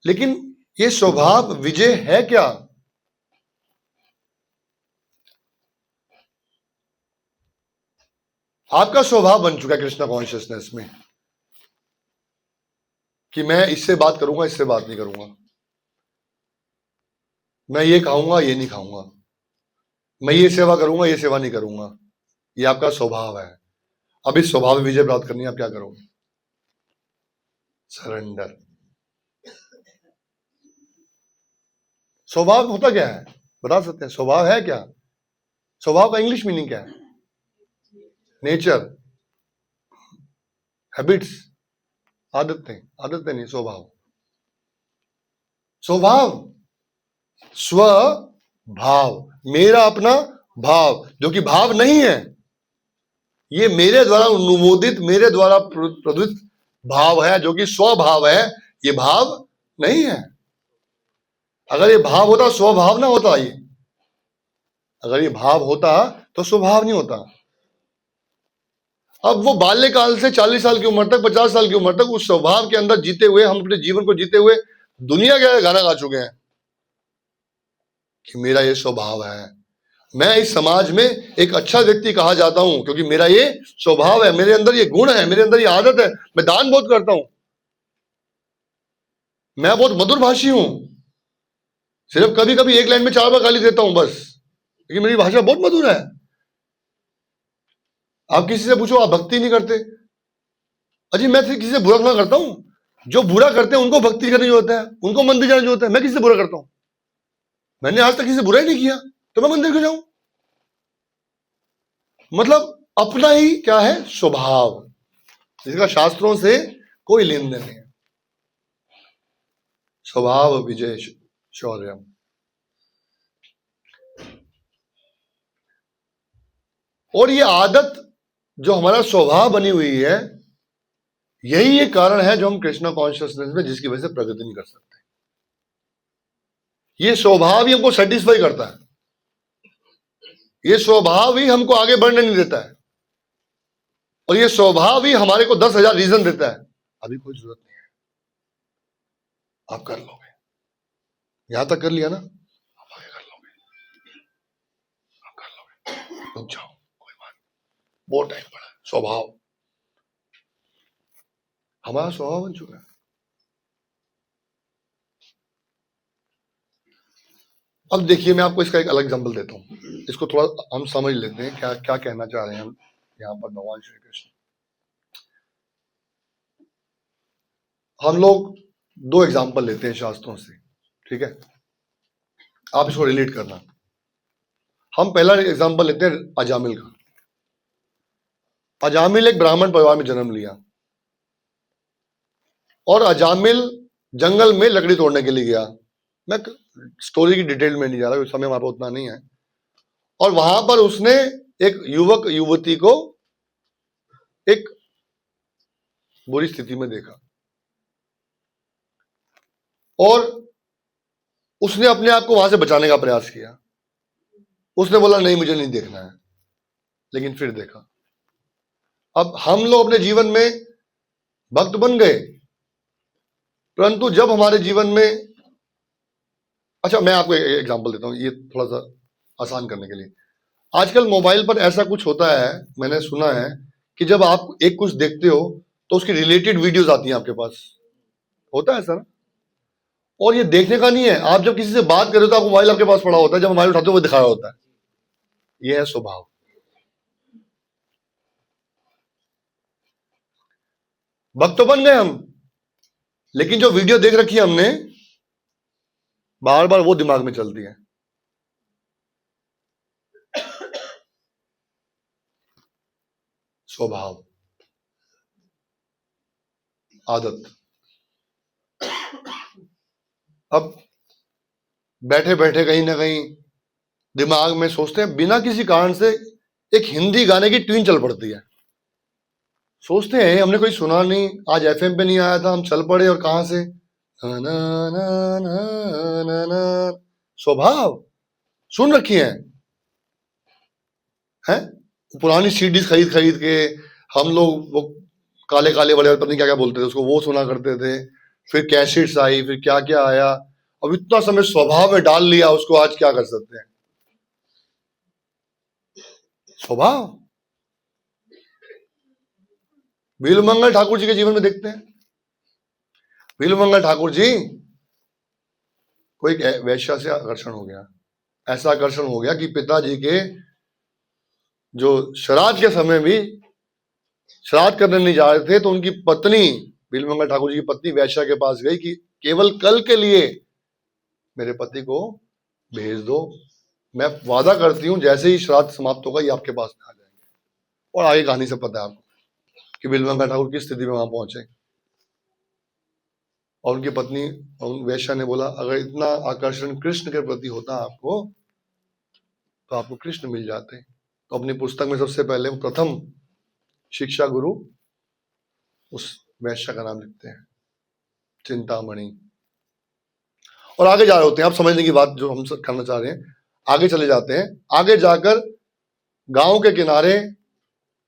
लेकिन ये स्वभाव विजय है क्या? आपका स्वभाव बन चुका है कृष्णा कॉन्शियसनेस में कि मैं इससे बात करूंगा, इससे बात नहीं करूंगा, मैं ये खाऊंगा, ये नहीं खाऊंगा, मैं ये सेवा करूंगा, ये सेवा नहीं करूंगा, ये आपका स्वभाव है। अब इस स्वभाव में विजय प्राप्त करनी है, आप क्या करोगे? सरेंडर। स्वभाव होता क्या है, बता सकते हैं? स्वभाव है क्या? स्वभाव का इंग्लिश मीनिंग क्या है? नेचर, हैबिट्स, आदतें। आदतें नहीं, स्वभाव। स्वभाव, स्वभाव, मेरा अपना भाव, जो कि भाव नहीं है। ये मेरे द्वारा अनुमोदित, मेरे द्वारा प्रदत्त भाव है, जो कि स्वभाव है। ये भाव नहीं है। अगर ये भाव होता, स्वभाव ना होता। ये अगर ये भाव होता तो स्वभाव नहीं होता। अब वो बाल्यकाल से 40 साल की उम्र तक, 50 साल की उम्र तक उस स्वभाव के अंदर जीते हुए, हम अपने जीवन को जीते हुए दुनिया के गाना गा चुके हैं कि मेरा ये स्वभाव है, मैं इस समाज में एक अच्छा व्यक्ति कहा जाता हूं क्योंकि मेरा ये स्वभाव है, मेरे अंदर ये गुण है, मेरे अंदर ये आदत है, मैं दान बहुत करता हूं, मैं बहुत मधुर भाषी हूं, सिर्फ कभी कभी एक लाइन में 4 बार गाली देता हूं बस, क्योंकि मेरी भाषा बहुत मधुर है। आप किसी से पूछो, आप भक्ति नहीं करते? अजी मैं किसी से बुरा ना करता हूं, जो बुरा करते हैं उनको भक्ति करनी जो होता है, उनको मंदिर जाना जो होता है। मैं किसी से बुरा करता हूं? मैंने आज तक किसी से बुरा ही नहीं किया, तो मैं मंदिर क्यों जाऊं? मतलब अपना ही क्या है, स्वभाव, जिसका शास्त्रों से कोई लेन देन नहीं है। स्वभाव विजय शौर्यम। और ये आदत जो हमारा स्वभाव बनी हुई है, यही एक कारण है जो हम कृष्णा कॉन्शियसनेस में, जिसकी वजह से प्रगति नहीं कर सकते। ये स्वभाव ही हमको सेटिस्फाई करता है, ये स्वभाव ही हमको आगे बढ़ने नहीं देता है, और ये स्वभाव ही हमारे को 10,000 रीजन देता है, अभी कोई जरूरत नहीं है, आप कर लोगे। यहां तक कर लिया ना, आप आगे कर लोगे, आप कर लोगे, रुक जाओ, कोई बात, बहुत टाइम पड़ा। स्वभाव, हमारा स्वभाव बन चुका है। अब देखिए, मैं आपको इसका एक अलग एग्जांपल देता हूं, इसको थोड़ा हम समझ लेते हैं क्या क्या कहना चाह रहे हैं हम यहाँ पर भगवान श्री कृष्ण। हम लोग 2 एग्जांपल लेते हैं शास्त्रों से, ठीक है? आप इसको रिलेट करना। हम पहला एग्जांपल लेते हैं अजामिल का। अजामिल एक ब्राह्मण परिवार में जन्म लिया, और अजामिल जंगल में लकड़ी तोड़ने के लिए गया। मैं स्टोरी की डिटेल में नहीं जा रहा, समय वहां पर उतना नहीं है। और वहां पर उसने एक युवक युवती को एक बुरी स्थिति में देखा, और उसने अपने आप को वहां से बचाने का प्रयास किया। उसने बोला नहीं, मुझे नहीं देखना है, लेकिन फिर देखा। अब हम लोग अपने जीवन में भक्त बन गए, परंतु जब हमारे जीवन में, अच्छा मैं आपको एक एग्जांपल देता हूं, ये थोड़ा सा आसान करने के लिए। आजकल मोबाइल पर ऐसा कुछ होता है, मैंने सुना है कि जब आप एक कुछ देखते हो तो उसकी रिलेटेड वीडियोस आती हैं आपके पास, होता है ऐसा ना? और ये देखने का नहीं है, आप जब किसी से बात कर रहे हो तो आपको मोबाइल आपके पास पड़ा होता है, जब मोबाइल उठाते हो वो दिखा रहा होता है। ये है स्वभाव। भक्त तो बन गए हम, लेकिन जो वीडियो देख रखी है हमने, बार बार वो दिमाग में चलती है। स्वभाव, आदत। अब बैठे बैठे कहीं ना कहीं दिमाग में सोचते हैं, बिना किसी कारण से एक हिंदी गाने की ट्यून चल पड़ती है। सोचते हैं हमने कोई सुना नहीं, आज एफएम पे नहीं आया था, हम चल पड़े, और कहां से ना ना ना ना ना। स्वभाव सुन रखी हैं? पुरानी सीडीज खरीद खरीद के हम लोग, वो काले काले वाले पता नहीं क्या क्या बोलते थे उसको, वो सुना करते थे। फिर कैसेट्स आई, फिर क्या क्या आया। अब इतना समय स्वभाव में डाल लिया उसको, आज क्या कर सकते हैं? स्वभाव। बिलमंगल ठाकुर जी के जीवन में देखते हैं। बिलमंगल ठाकुर जी को एक वैश्या से आकर्षण हो गया, ऐसा आकर्षण हो गया कि पिताजी के जो श्राद्ध के समय भी श्राद्ध करने नहीं जा रहे थे, तो उनकी पत्नी बिलमंगल ठाकुर जी की पत्नी वैश्या के पास गई कि केवल कल के लिए मेरे पति को भेज दो, मैं वादा करती हूँ जैसे ही श्राद्ध समाप्त होगा ये आपके पास में आ जाएंगे। और आगे कहानी से पता है आपको कि बिलमंगल ठाकुर किस स्थिति में वहां पहुंचे। और उनकी पत्नी वैश्या ने बोला, अगर इतना आकर्षण कृष्ण के प्रति होता आपको तो आपको कृष्ण मिल जाते। तो अपनी पुस्तक में सबसे पहले प्रथम शिक्षा गुरु उस वैश्या का नाम लिखते हैं, चिंतामणि। और आगे जा रहे होते हैं, आप समझने की बात जो हम करना चाह रहे हैं, आगे चले जाते हैं। आगे जाकर गांव के किनारे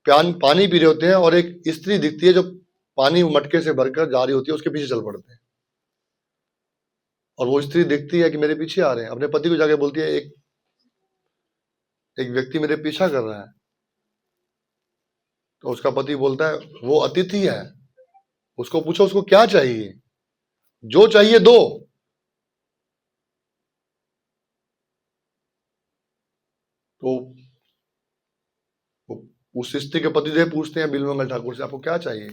पानी पी रहे होते हैं और एक स्त्री दिखती है जो पानी मटके से भरकर जा रही होती है, उसके पीछे चल पड़ते हैं। और वो स्त्री देखती है कि मेरे पीछे आ रहे हैं, अपने पति को जाके बोलती है एक व्यक्ति मेरे पीछा कर रहा है। तो उसका पति बोलता है वो अतिथि है, उसको पूछो उसको क्या चाहिए, जो चाहिए दो। तो उस स्त्री के पतिदेव पूछते हैं बिलमंगल ठाकुर से, आपको क्या चाहिए?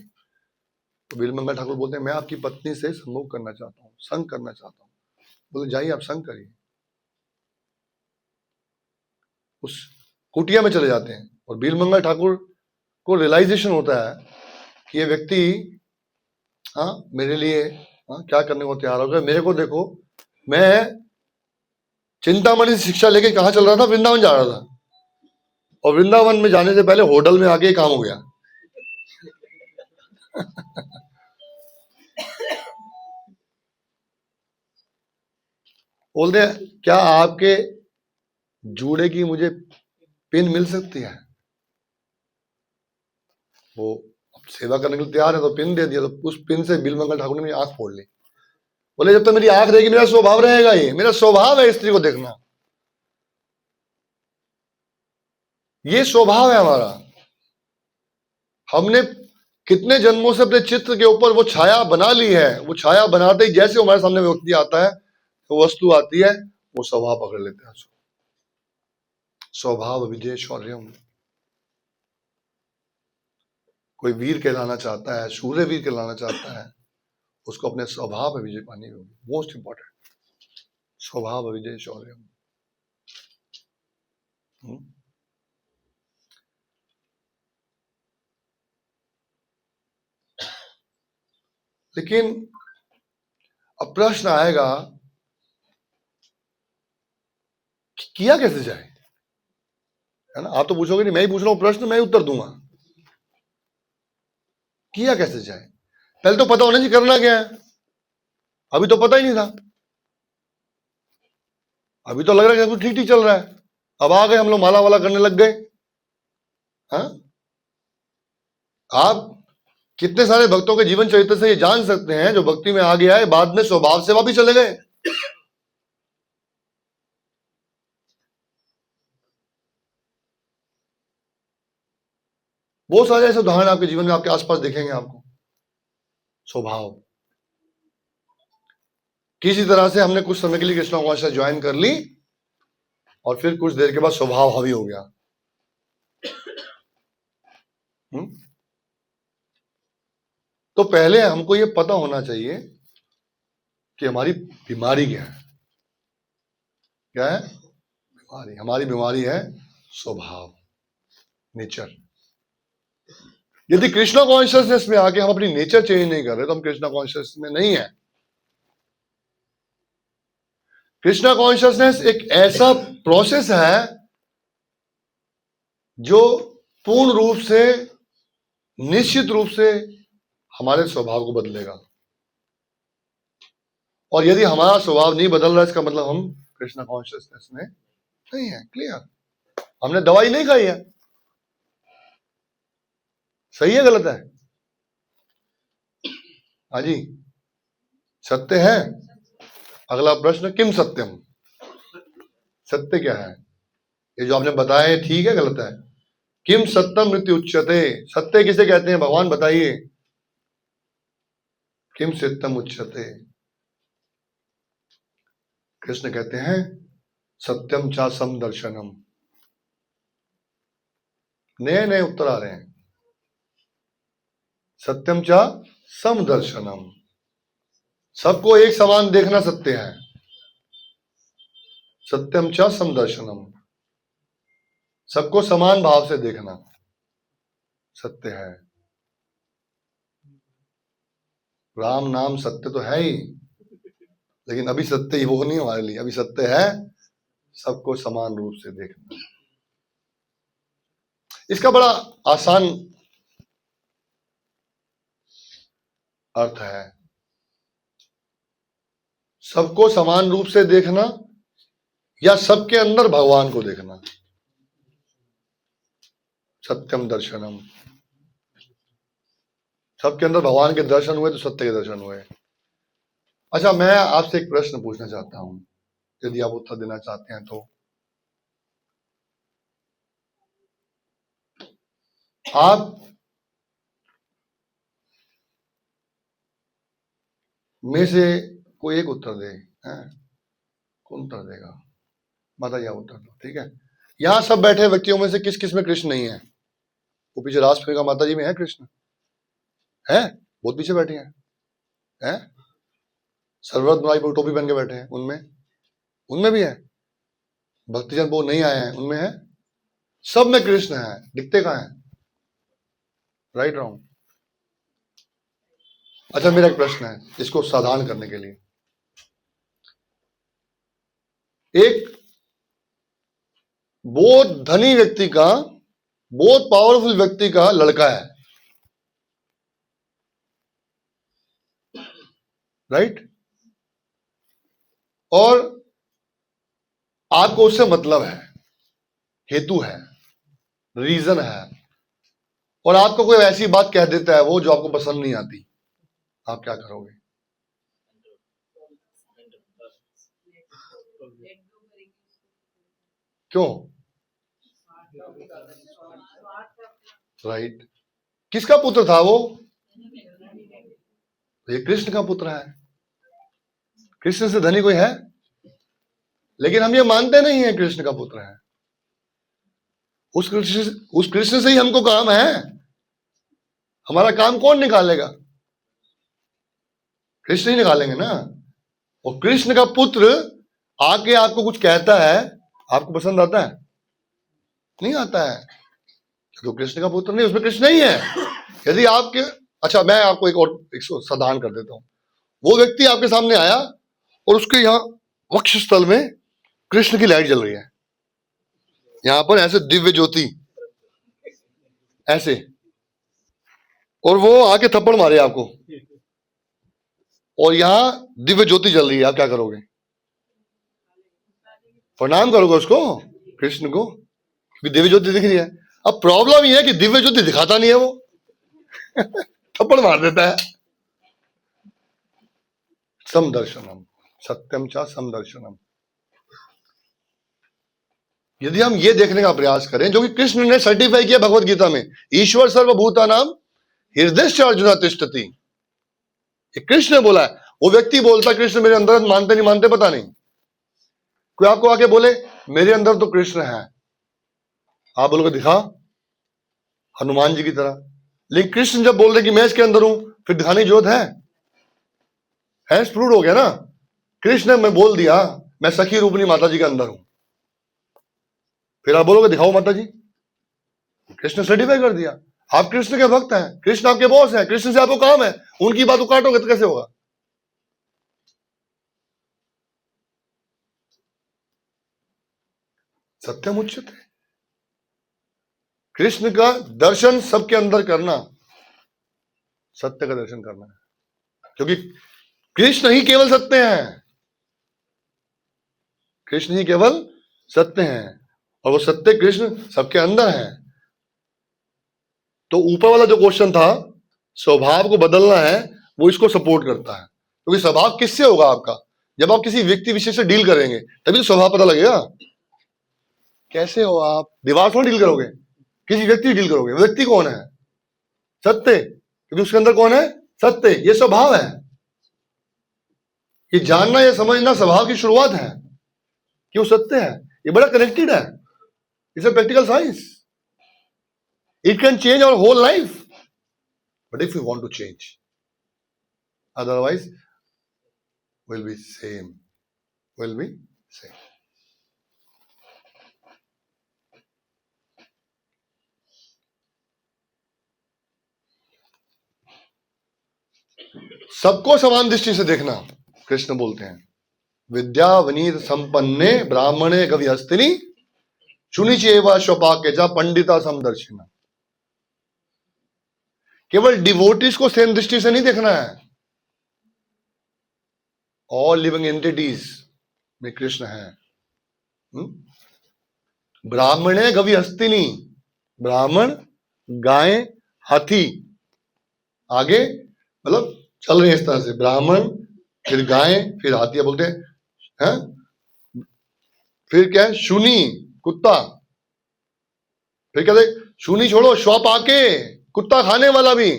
तो बिलमंगल ठाकुर बोलते हैं मैं आपकी पत्नी से संभोग करना चाहता हूँ, संग करना चाहता हूँ। बोले जाइए आप संग करिए। उस कुटिया में चले जाते हैं और बिलमंगल ठाकुर को रियलाइजेशन होता है कि ये व्यक्ति मेरे लिए क्या करने को तैयार हो गया। मेरे को देखो, मैं चिंतामणि से शिक्षा लेके कहाँ चल रहा था, वृंदावन जा रहा था, और वृंदावन में जाने से पहले होटल में आके काम हो गया। बोलते हैं क्या आपके जूड़े की मुझे पिन मिल सकती है? वो सेवा करने के लिए तैयार है तो पिन दे दिया। तो उस पिन से बिलमंगल ठाकुर ने मेरी आंख फोड़ ली। बोले जब तक मेरी आंख रहेगी मेरा स्वभाव रहेगा, ये मेरा स्वभाव है स्त्री को देखना, ये स्वभाव है हमारा। हमने कितने जन्मों से अपने चित्र के ऊपर वो छाया बना ली है। वो छाया बनाते ही जैसे हमारे सामने व्यक्ति आता है, तो वस्तु आती है, वो स्वभाव पकड़ लेते हैं। स्वभाव विजय शौर्यम। कोई वीर कहलाना चाहता है, शूरवीर कहलाना चाहता है, उसको अपने स्वभाव पर विजय पानी होगी। मोस्ट इंपॉर्टेंट, स्वभाव विजय शौर्यम। लेकिन अब प्रश्न आएगा कि किया कैसे जाए, है ना? आप तो पूछोगे नहीं, मैं ही पूछ रहा हूं प्रश्न, मैं ही उत्तर दूंगा। किया कैसे जाए? पहले तो पता होना चाहिए करना क्या है। अभी तो पता ही नहीं था, अभी तो लग रहा है कि ठीक ठीक चल रहा है। अब आ गए हम लोग माला वाला करने लग गए। आप कितने सारे भक्तों के जीवन चरित्र से ये जान सकते हैं, जो भक्ति में आ गया है बाद में स्वभाव सेवा भी चले गए। बहुत सारे ऐसे उदाहरण आपके जीवन में आपके आसपास दिखेंगे आपको। स्वभाव, किसी तरह से हमने कुछ समय के लिए कृष्णा कॉन्शियस ज्वाइन कर ली और फिर कुछ देर के बाद स्वभाव हावी हो गया। तो पहले हमको ये पता होना चाहिए कि हमारी बीमारी क्या है। क्या है बीमारी? हमारी बीमारी है स्वभाव, नेचर। यदि कृष्णा कॉन्शियसनेस में आके हम अपनी नेचर चेंज नहीं कर रहे तो हम कृष्णा कॉन्शियस में नहीं है। कृष्णा कॉन्शियसनेस एक ऐसा प्रोसेस है जो पूर्ण रूप से, निश्चित रूप से हमारे स्वभाव को बदलेगा। और यदि हमारा स्वभाव नहीं बदल रहा, इसका मतलब हम कृष्णा कॉन्शियसनेस में नहीं है। क्लियर? हमने दवाई नहीं खाई है। सही है गलत है? हाँ जी, सत्य है। अगला प्रश्न, किम सत्यम? सत्य क्या है? ये जो आपने बताया है ठीक है गलत है? किम सत्यम मृत्यु उच्यते? सत्य किसे कहते हैं भगवान बताइए। किम सत्यम उच्यते? कृष्ण कहते हैं सत्यम चा समदर्शनम। नए नए उत्तर आ रहे हैं। सत्यम चा समदर्शनम, सबको एक समान देखना सत्य है। सत्यम चा समदर्शनम, सबको समान भाव से देखना सत्य है। राम नाम सत्य तो है ही, लेकिन अभी सत्य ही वो नहीं हमारे लिए। अभी सत्य है सबको समान रूप से देखना। इसका बड़ा आसान अर्थ है, सबको समान रूप से देखना या सबके अंदर भगवान को देखना। सत्यम दर्शनम, सबके अंदर भगवान के दर्शन हुए तो सत्य के दर्शन हुए। अच्छा, मैं आपसे एक प्रश्न पूछना चाहता हूं, यदि आप उत्तर देना चाहते हैं तो। आप में से कोई एक उत्तर दे। कौन उत्तर देगा? माता जी आप उत्तर दो, ठीक है। यहां सब बैठे व्यक्तियों में से किस किस में कृष्ण नहीं है? वो पीछे राष्ट्र का माता जी में है कृष्ण? है? बहुत पीछे बैठे हैं। सरवत बनाई पर टोपी पहन के बैठे हैं, उनमें भी है। भक्तिजन वो नहीं आए हैं, उनमें है। सब में कृष्ण है, दिखते कहां है? Right wrong? अच्छा, मेरा एक प्रश्न है इसको साधारण करने के लिए। एक बहुत धनी व्यक्ति का, बहुत पावरफुल व्यक्ति का लड़का है, राइट? और आपको उससे मतलब है, हेतु है, रीजन है, और आपको कोई ऐसी बात कह देता है वो जो आपको पसंद नहीं आती, आप क्या करोगे? क्यों? राइट। किसका पुत्र था वो? ये कृष्ण का पुत्र है। कृष्ण से धनी कोई है? लेकिन हम ये मानते नहीं है कृष्ण का पुत्र है। उस कृष्ण से ही हमको काम है। हमारा काम कौन निकालेगा? कृष्ण ही निकालेंगे ना। और कृष्ण का पुत्र आके आपको कुछ कहता है, आपको पसंद आता है? नहीं आता है। तो कृष्ण का पुत्र नहीं, उसमें कृष्ण नहीं है। यदि आपके, अच्छा मैं आपको एक और साधारण कर देता हूं। वो व्यक्ति आपके सामने आया और उसके यहाँ वक्षस्थल में कृष्ण की लाइट जल रही है, यहां पर ऐसे दिव्य ज्योति ऐसे, और वो आके थप्पड़ मारे आपको, और यहां दिव्य ज्योति जल रही है, आप क्या करोगे? प्रणाम करोगे उसको, कृष्ण को, क्योंकि दिव्य ज्योति दिख रही है। अब प्रॉब्लम यह है कि दिव्य ज्योति दिखाता नहीं है वो थप्पड़ मार देता है। समदर्शनम, सत्यम चा समदर्शनम। यदि हम ये देखने का प्रयास करें जो कि कृष्ण ने सर्टिफाई किया भगवत गीता में, ईश्वर सर्वभूतानां हृदयश्च अर्जुन तिष्ठति, ये कृष्ण ने बोला है। वो व्यक्ति बोलता कृष्ण मेरे अंदर, मानते नहीं मानते पता नहीं। कोई आपको आके बोले मेरे अंदर तो कृष्ण है, आप बोलोगे दिखा, हनुमान जी की तरह। लेकिन कृष्ण जब बोल रहे कि मैं इसके अंदर हूं, फिर दिखाने की जरूरत है? प्रूव हो गया ना। कृष्ण ने मैं बोल दिया मैं सखी रूपनी माता जी के अंदर हूं, फिर आप बोलोगे दिखाओ माता जी। कृष्ण सर्टिफाई कर दिया, आप कृष्ण के भक्त हैं, कृष्ण आपके बॉस हैं, कृष्ण से आपको काम है, उनकी बात को काटोगे तो कैसे होगा? सत्यम उच्चते, कृष्ण का दर्शन सबके अंदर करना, सत्य का दर्शन करना है। क्योंकि कृष्ण ही केवल सत्य हैं, कृष्ण ही केवल सत्य हैं, और वो सत्य कृष्ण सबके अंदर है। तो ऊपर वाला जो क्वेश्चन था, स्वभाव को बदलना है, वो इसको सपोर्ट करता है। क्योंकि स्वभाव किससे होगा आपका? जब आप किसी व्यक्ति विशेष से डील करेंगे तभी तो स्वभाव पता लगेगा। कैसे हो आप? दीवार से डील करोगे, किसी व्यक्ति डील करोगे। व्यक्ति कौन है? सत्य, क्योंकि उसके अंदर कौन है? सत्य। ये स्वभाव है। ये जानना, ये समझना स्वभाव की शुरुआत है कि वो सत्य है। ये बड़ा कनेक्टेड है, it's a practical science, it can change our whole life, but if you want to change, otherwise will be same, will be same. सबको समान दृष्टि से देखना, कृष्ण बोलते हैं विद्या विनीत संपन्ने ब्राह्मणे कवि हस्तिनी शुनिचेवा स्वपाक्य जा पंडिता समदर्शिना। केवल डिवोटीज को सेम दृष्टि से नहीं देखना है, ऑल लिविंग एंटिटीज में कृष्ण है। ब्राह्मणे कवि हस्तिनी, ब्राह्मण, गाय, हाथी, आगे मतलब चल रहे हैं इस तरह से, ब्राह्मण फिर गाय फिर हाथी बोलते हैं, फिर क्या है, शूनी कुत्ता, फिर कहते शूनी छोड़ो श्वाप आके कुत्ता खाने वाला भी।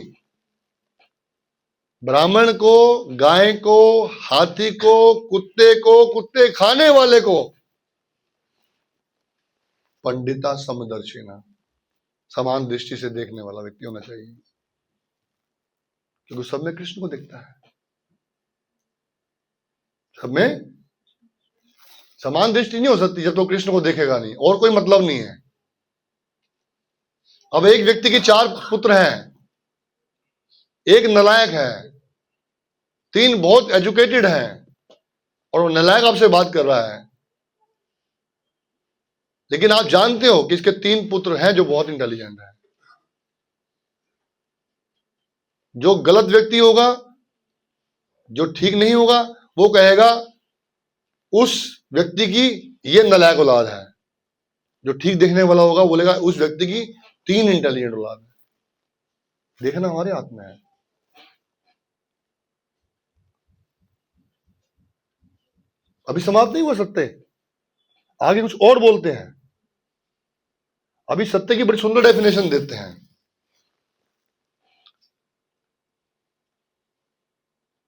ब्राह्मण को, गाय को, हाथी को, कुत्ते खाने वाले को पंडिता समदर्शिना, समान दृष्टि से देखने वाला व्यक्ति होना चाहिए, क्योंकि सब में कृष्ण को देखता है, सब में समान दृष्टि नहीं हो सकती जब तो कृष्ण को देखेगा नहीं, और कोई मतलब नहीं है। अब एक व्यक्ति के 4 पुत्र हैं, एक नलायक है, 3 बहुत एजुकेटेड हैं, और वो नलायक आपसे बात कर रहा है, लेकिन आप जानते हो कि इसके 3 पुत्र हैं जो बहुत इंटेलिजेंट है। जो गलत व्यक्ति होगा, जो ठीक नहीं होगा, वो कहेगा उस व्यक्ति की ये नलायक औलाद है। जो ठीक देखने वाला होगा बोलेगा उस व्यक्ति की 3 इंटेलिजेंट औलाद है। देखना हमारे हाथ में है। अभी समाप्त नहीं हुआ सत्य, आगे कुछ और बोलते हैं। अभी सत्य की बड़ी सुंदर डेफिनेशन देते हैं।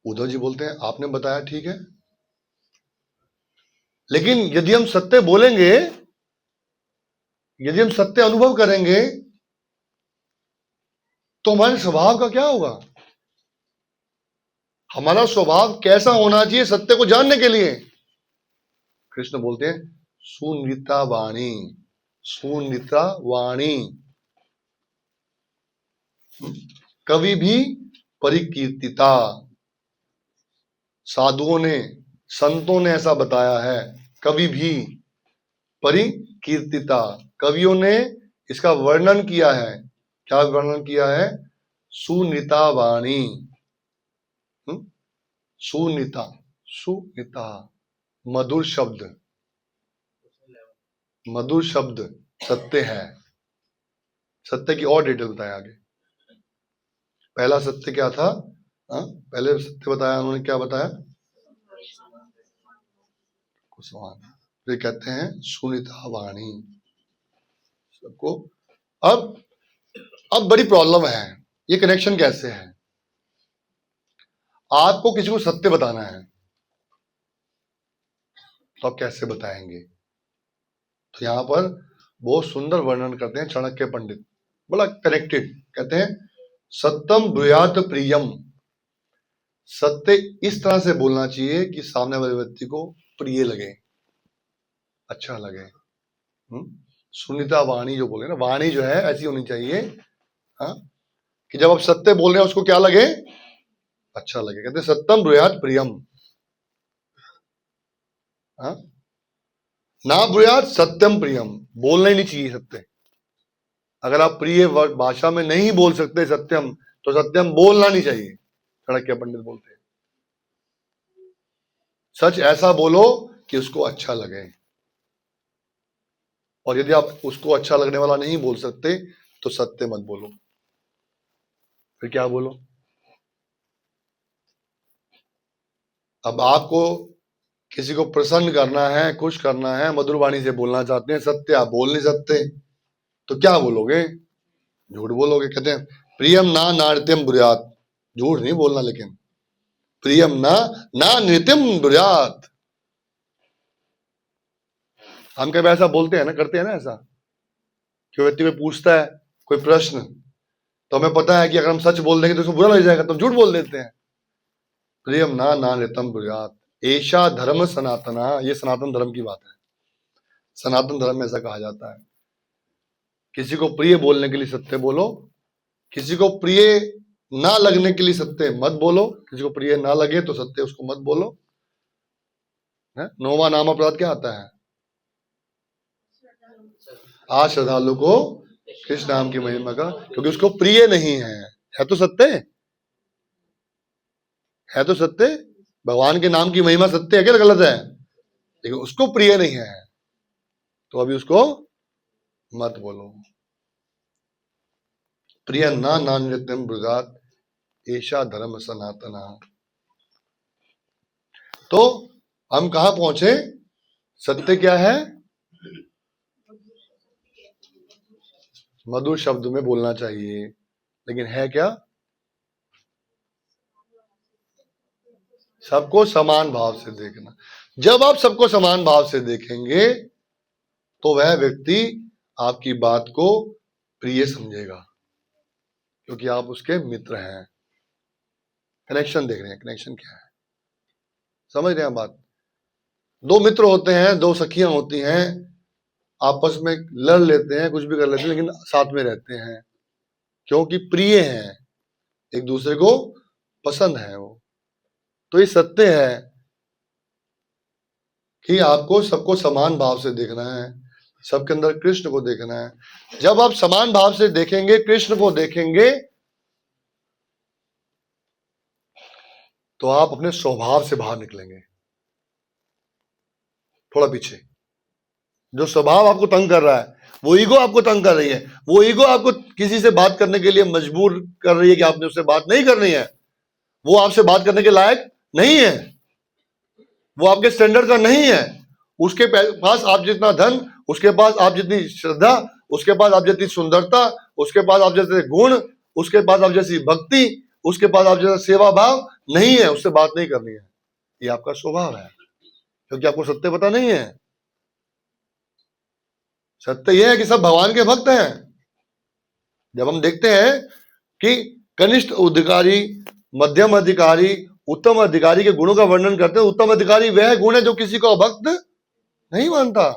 उद्धव जी बोलते हैं आपने बताया ठीक है, लेकिन यदि हम सत्य बोलेंगे, यदि हम सत्य अनुभव करेंगे, तो हमारे स्वभाव का क्या होगा? हमारा स्वभाव कैसा होना चाहिए सत्य को जानने के लिए? कृष्ण बोलते हैं सुनिता वाणी, सुनिता वाणी, कभी भी परिकीर्तिता। साधुओं ने, संतों ने ऐसा बताया है, कभी भी परिकीर्तिता। कवियों ने इसका वर्णन किया है। क्या वर्णन किया है? सुनीता वाणी, सुनीता, सुनीता, मधुर शब्द, मधुर शब्द सत्य है। सत्य की और डिटेल बताया आगे। पहला सत्य क्या था? पहले सत्य बताया उन्होंने, क्या बताया? कुसुमान। फिर कहते हैं सुनीता वाणी सबको। अब बड़ी प्रॉब्लम है, ये कनेक्शन कैसे है? आपको किसी को सत्य बताना है तो आप कैसे बताएंगे? तो यहां पर बहुत सुंदर वर्णन करते हैं चाणक्य पंडित, बड़ा कनेक्टेड। कहते हैं सत्यम ब्रूयात प्रियम, सत्य इस तरह से बोलना चाहिए कि सामने वाले व्यक्ति को प्रिय लगे, अच्छा लगे। सुनीता वाणी जो बोले ना, वाणी जो है ऐसी होनी चाहिए कि जब आप सत्य बोल रहे हैं उसको क्या लगे? अच्छा लगे। कहते सत्यम ब्रूयात प्रियम, ना ब्रूयात सत्यम प्रियम, बोलना ही नहीं चाहिए सत्य। अगर आप प्रिय भाषा में नहीं बोल सकते सत्यम, तो सत्यम बोलना नहीं चाहिए। चाणक्य पंडित बोलते हैं सच ऐसा बोलो कि उसको अच्छा लगे। और यदि आप उसको अच्छा लगने वाला नहीं बोल सकते तो सत्य मत बोलो। फिर क्या बोलो? अब आपको किसी को प्रसन्न करना है, खुश करना है, मधुर वाणी से बोलना चाहते हैं, सत्य आप बोल नहीं सकते, तो क्या बोलोगे? झूठ बोलोगे। कहते हैं प्रियम ना नाट्यम ब्रूयात, झूठ नहीं बोलना, लेकिन प्रियम ना नृत्यम ब्रूयात, हम कभी ऐसा बोलते हैं ना, करते हैं ना ऐसा, कि व्यक्ति कोई पूछता है कोई प्रश्न, तो हमें पता है कि अगर हम सच बोल देंगे तो उसको बुरा लग जाएगा, तो हम झूठ बोल देते हैं। प्रियम ना नान्यतम ब्रूयात एषा धर्म सनातना, ये सनातन धर्म की बात है। सनातन धर्म में ऐसा कहा जाता है, किसी को प्रिय बोलने के लिए सत्य बोलो, किसी को प्रिय ना लगने के लिए सत्य मत बोलो, किसी को प्रिय ना लगे तो सत्य उसको मत बोलो। नौवां नाम अपराध क्या आता है? आज श्रद्धालु को कृष्ण नाम की महिमा का, क्योंकि उसको प्रिय नहीं है तो सत्य है, तो सत्य। भगवान के नाम की महिमा सत्य है क्या गलत है? लेकिन उसको प्रिय नहीं है तो अभी उसको मत बोलो। प्रिय ना नान्यतम ब्रूयात एषा धर्म सनातना। तो हम कहां पहुंचे? सत्य क्या है? मधुर शब्द में बोलना चाहिए, लेकिन है क्या? सबको समान भाव से देखना। जब आप सबको समान भाव से देखेंगे तो वह व्यक्ति आपकी बात को प्रिय समझेगा, क्योंकि आप उसके मित्र हैं। कनेक्शन देख रहे हैं, कनेक्शन क्या है, समझ रहे हैं बात? दो मित्र होते हैं, दो सखियां होती हैं, आपस में लड़ लेते हैं, कुछ भी कर लेते हैं, लेकिन साथ में रहते हैं क्योंकि प्रिय हैं, एक दूसरे को पसंद है वो। तो ये सत्य है कि आपको सबको समान भाव से देखना है, सबके अंदर कृष्ण को देखना है। जब आप समान भाव से देखेंगे, कृष्ण को देखेंगे, तो आप अपने स्वभाव से बाहर निकलेंगे। थोड़ा पीछे, जो स्वभाव आपको तंग कर रहा है, वो ईगो आपको तंग कर रही है, वो ईगो आपको किसी से बात करने के लिए मजबूर कर रही है कि आपने उससे बात नहीं करनी है, वो आपसे बात करने के लायक नहीं है, वो आपके स्टैंडर्ड का नहीं है। उसके पास आप जितना धन, उसके पास आप जितनी श्रद्धा, उसके पास आप जितनी सुंदरता, उसके पास आप जैसे गुण, उसके पास आप जैसी भक्ति, उसके पास आप जैसा सेवा भाव नहीं है, उससे बात नहीं करनी है। ये आपका स्वभाव है, क्योंकि आपको सत्य पता नहीं है। सत्य यह है कि सब भगवान के भक्त हैं। जब हम देखते हैं कि कनिष्ठ अधिकारी, मध्यम अधिकारी, उत्तम अधिकारी के गुणों का वर्णन करते हैं, उत्तम अधिकारी वह गुण है जो किसी को अभक्त नहीं मानता,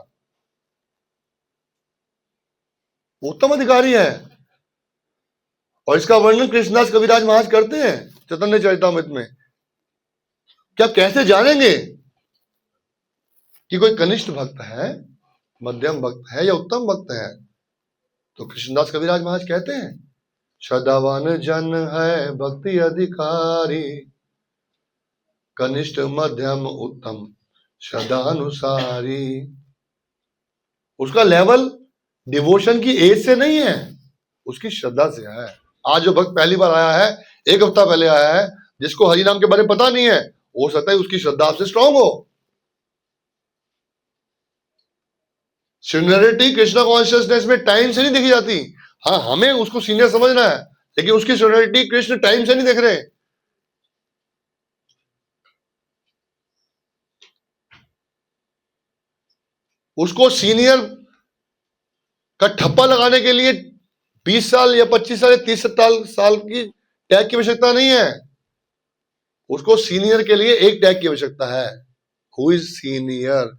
उत्तम अधिकारी है। और इसका वर्णन कृष्णदास कविराज महाराज करते हैं चैतन्य चरितामृत में। क्या कैसे जानेंगे कि कोई कनिष्ठ भक्त है, मध्यम भक्त है या उत्तम भक्त है? तो कृष्णदास कविराज महाराज कहते हैं, श्रद्धावान जन है भक्ति अधिकारी, कनिष्ठ मध्यम उत्तम श्रद्धानुसारी। उसका लेवल डिवोशन की एज से नहीं है, उसकी श्रद्धा से है। आज जो भक्त पहली बार आया है, एक हफ्ता पहले आया है, जिसको हरि नाम के बारे में पता नहीं है, हो सकता है उसकी श्रद्धा आपसे स्ट्रांग हो। सीनियरिटी कृष्णा कॉन्शियसनेस में टाइम से नहीं देखी जाती। हाँ, हमें उसको सीनियर समझना है, लेकिन उसकी सीनियरिटी कृष्ण टाइम से नहीं देख रहे। उसको सीनियर का ठप्पा लगाने के लिए 20 साल या 25 साल या 30 साल की टैग की आवश्यकता नहीं है। उसको सीनियर के लिए एक टैग की आवश्यकता है, who is senior,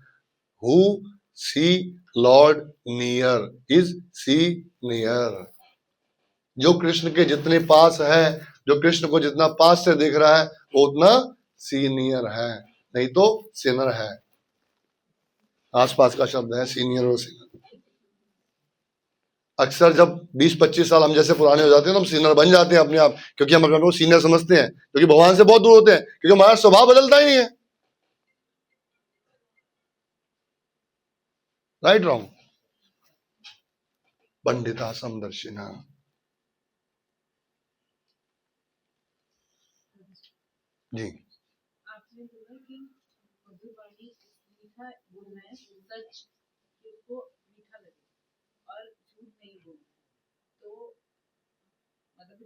who see lord near, is see near. जो कृष्ण के जितने पास है, जो कृष्ण को जितना पास से देख रहा है, वो उतना सीनियर है, नहीं तो सिनर है। आसपास का शब्द है सीनियर और सिनर। अक्सर जब 20-25 साल हम जैसे पुराने हो जाते हैं तो हम सीनियर बन जाते हैं अपने आप, क्योंकि हम अपने को सीनियर समझते हैं, क्योंकि भगवान से बहुत दूर होते हैं, क्योंकि हमारा स्वभाव बदलता ही नहीं है। Right wrong? पंडिता समदर्शिना। जी, आपने बोला कि मधुबानी मीठा गुण है, सच उसको मीठा लगे और झूठ नहीं बोलना, तो मतलब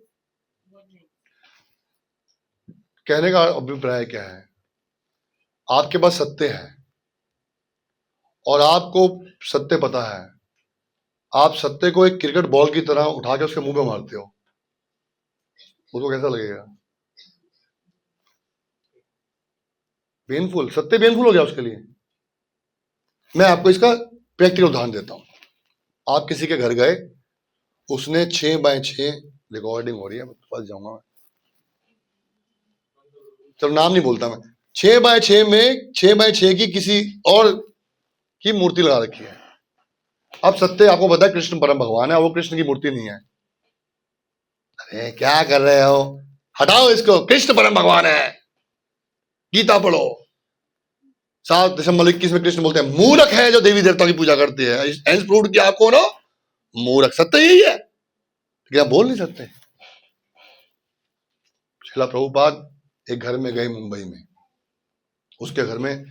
what next? कहने का अभिप्राय क्या है? आपके पास सत्य है और आपको सत्य पता है, आप सत्य को एक क्रिकेट बॉल की तरह उठा के उसके मुंह पे मारते हो, उसको कैसा लगेगा? पेनफुल, सत्य पेनफुल हो गया उसके लिए। मैं आपको इसका प्रैक्टिकल उदाहरण देता हूं। आप किसी के घर गए, उसने 6x6 रिकॉर्डिंग हो रही है, फंस जाऊंगा मैं, चलो नाम नहीं बोलता मैं, 6x6 में 6x6 की किसी और की मूर्ति लगा रखी है। अब सत्य आपको पता है कृष्ण परम भगवान है, वो कृष्ण की मूर्ति नहीं है। अरे क्या कर रहे हो, हटाओ इसको, कृष्ण परम भगवान है, गीता पढ़ो। 7:21 में कृष्ण बोलते हैं मूर्ख है जो देवी देवताओं की पूजा करती है। प्रूव किया आपको ना, मूर्ख। सत्य यही है, क्या बोल नहीं सकते? श्रील प्रभुपाद एक घर में गए मुंबई में, उसके घर में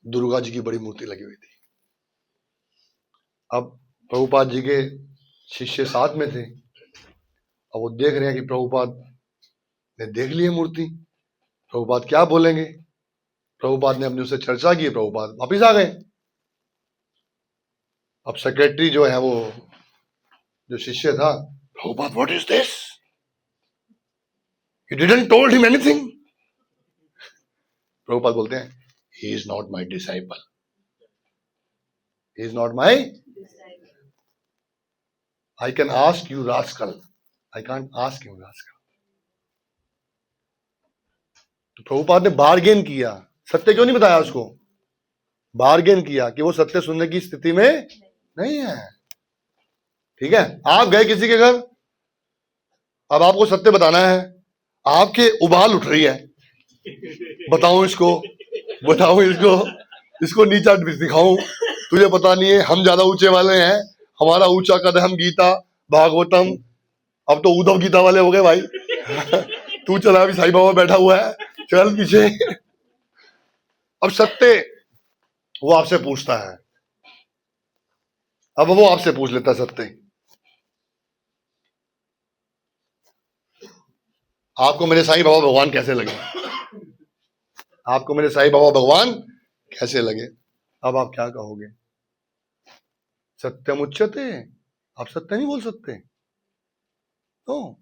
दुर्गा जी की बड़ी मूर्ति लगी हुई थी। अब प्रभुपाद जी के शिष्य साथ में थे, अब वो देख रहे हैं कि प्रभुपाद ने देख ली है मूर्ति, प्रभुपाद क्या बोलेंगे। प्रभुपाद ने अपने उससे चर्चा की, प्रभुपाद वापिस आ गए। अब सेक्रेटरी जो है, वो जो शिष्य था, Prabhupada what is this, you didn't told him anything. Prabhupada बोलते हैं he is not my disciple, he is not my, I can ask you rascal, I can't ask you rascal. तो प्रभुपाद ने बार्गेन किया, सत्य क्यों नहीं बताया उसको, बार्गेन किया कि वो सत्य सुनने की स्थिति में नहीं है। ठीक है, आप गए किसी के घर, अब आपको सत्य बताना है, आपके उबाल उठ रही है, बताऊं इसको, बताऊं इसको, इसको नीचा दिखाऊं, तुझे पता नहीं है हम ज्यादा ऊंचे वाले हैं, हमारा ऊंचा कद है, हम गीता भागवतम, अब तो उद्धव गीता वाले हो गए भाई। तू चला, अभी साईं बाबा बैठा हुआ है, चल पीछे। अब सत्य वो आपसे पूछता है, अब वो आपसे पूछ लेता है सत्य, आपको मेरे साईं बाबा भगवान कैसे लगे, आपको मेरे साईं बाबा भगवान कैसे लगे। अब आप क्या कहोगे, सत्यम उच्यते, आप सत्य नहीं बोल सकते तो,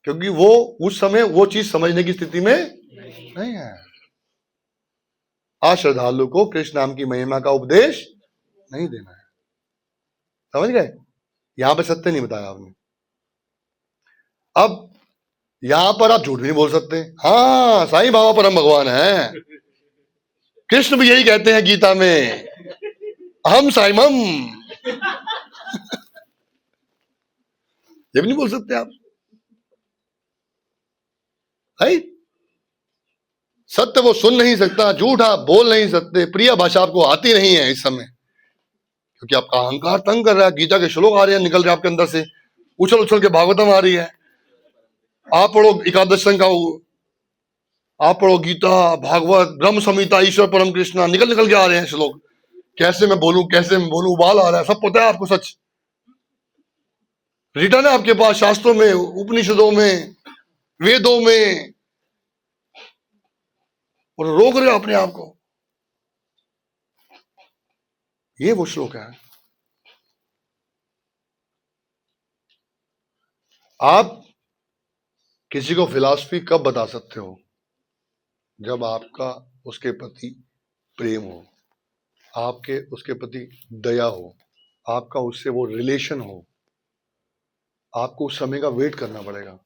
क्योंकि वो उस समय वो चीज समझने की स्थिति में नहीं है। अश्रद्धालु को कृष्ण नाम की महिमा का उपदेश नहीं देना है, समझ गए? यहां पे सत्य नहीं बताया आपने। अब यहां पर आप झूठ भी नहीं बोल सकते, हाँ साईं बाबा परम भगवान है, कृष्ण भी यही कहते हैं गीता में, हम साईमम। ये भी नहीं बोल सकते आप, राइट? सत्य वो सुन नहीं सकता, झूठ आप बोल नहीं सकते, प्रिय भाषा आपको आती नहीं है इस समय, क्योंकि आपका अहंकार तंग कर रहा है। गीता के श्लोक आ रहे हैं, निकल रहे आपके अंदर से, उछल उछल के भागवतम आ रही है, आप पढ़ो एकादश का, आप पढ़ो गीता भागवत ब्रह्म संहिता ईश्वर परम कृष्णा, निकल निकल के आ रहे हैं श्लोक, कैसे मैं बोलूं, कैसे मैं बोलूं, उबाल आ रहा है, सब पता है आपको, सच रिटर्न है आपके पास, शास्त्रों में, उपनिषदों में, वेदों में, और रोक रहे हो अपने आप को। ये वो श्लोक है। आप किसी को फिलॉसफी कब बता सकते हो, जब आपका उसके प्रति प्रेम हो, आपके उसके प्रति दया हो, आपका उससे वो रिलेशन हो, आपको उस समय का वेट करना पड़ेगा,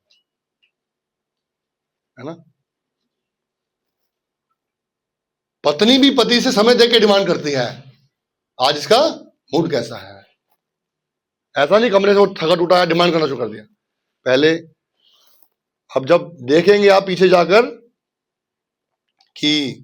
है ना? पत्नी भी पति से समय देके डिमांड करती है, आज इसका मूड कैसा है, ऐसा नहीं कमरे से वो थका टूटा है डिमांड करना शुरू कर दिया पहले। अब जब देखेंगे आप पीछे जाकर कि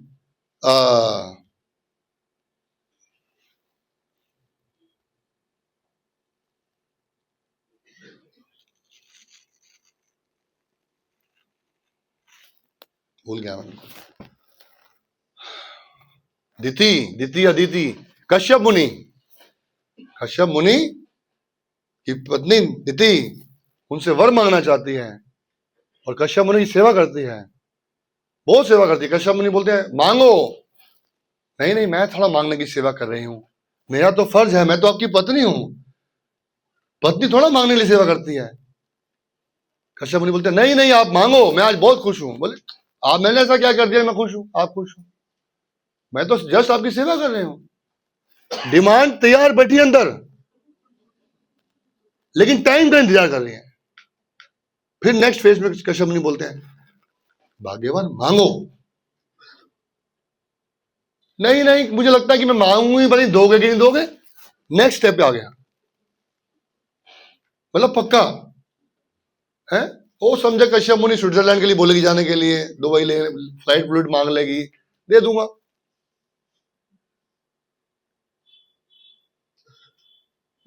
भूल गया मैं, दिति अदिति, कश्यप मुनि की पत्नी दिति उनसे वर मांगना चाहती है, और कश्यप मुनि की सेवा करती है, बहुत सेवा करती है। कश्यप मुनि बोलते हैं मांगो, नहीं नहीं मैं थोड़ा मांगने की सेवा कर रही हूं, मेरा तो फर्ज है, मैं तो आपकी पत्नी हूं। पत्नी थोड़ा मांगने के लिए सेवा करती है। कश्यप मुनि बोलते नहीं नहीं आप मांगो, मैं आज बहुत खुश हूं। बोले आप, मैंने ऐसा क्या कर दिया मैं खुश हूं, आप खुश हो? मैं तो जस्ट आपकी सेवा कर रही हूं। डिमांड तैयार बैठी अंदर, लेकिन टाइम का इंतजार कर रही है। फिर नेक्स्ट फेज में कश्यप मुनि बोलते हैं भाग्यवान मांगो। नहीं नहीं मुझे लगता है कि मैं मांगूंगी, पर नहीं दोगे कि नहीं दोगे। नेक्स्ट स्टेप पे आ गया, मतलब पक्का है। वो समझे कश्यप मुनि स्विट्जरलैंड के लिए बोलेगी जाने के लिए, दुबई ले फ्लाइट फ्लूट मांग लेगी, दे दूंगा।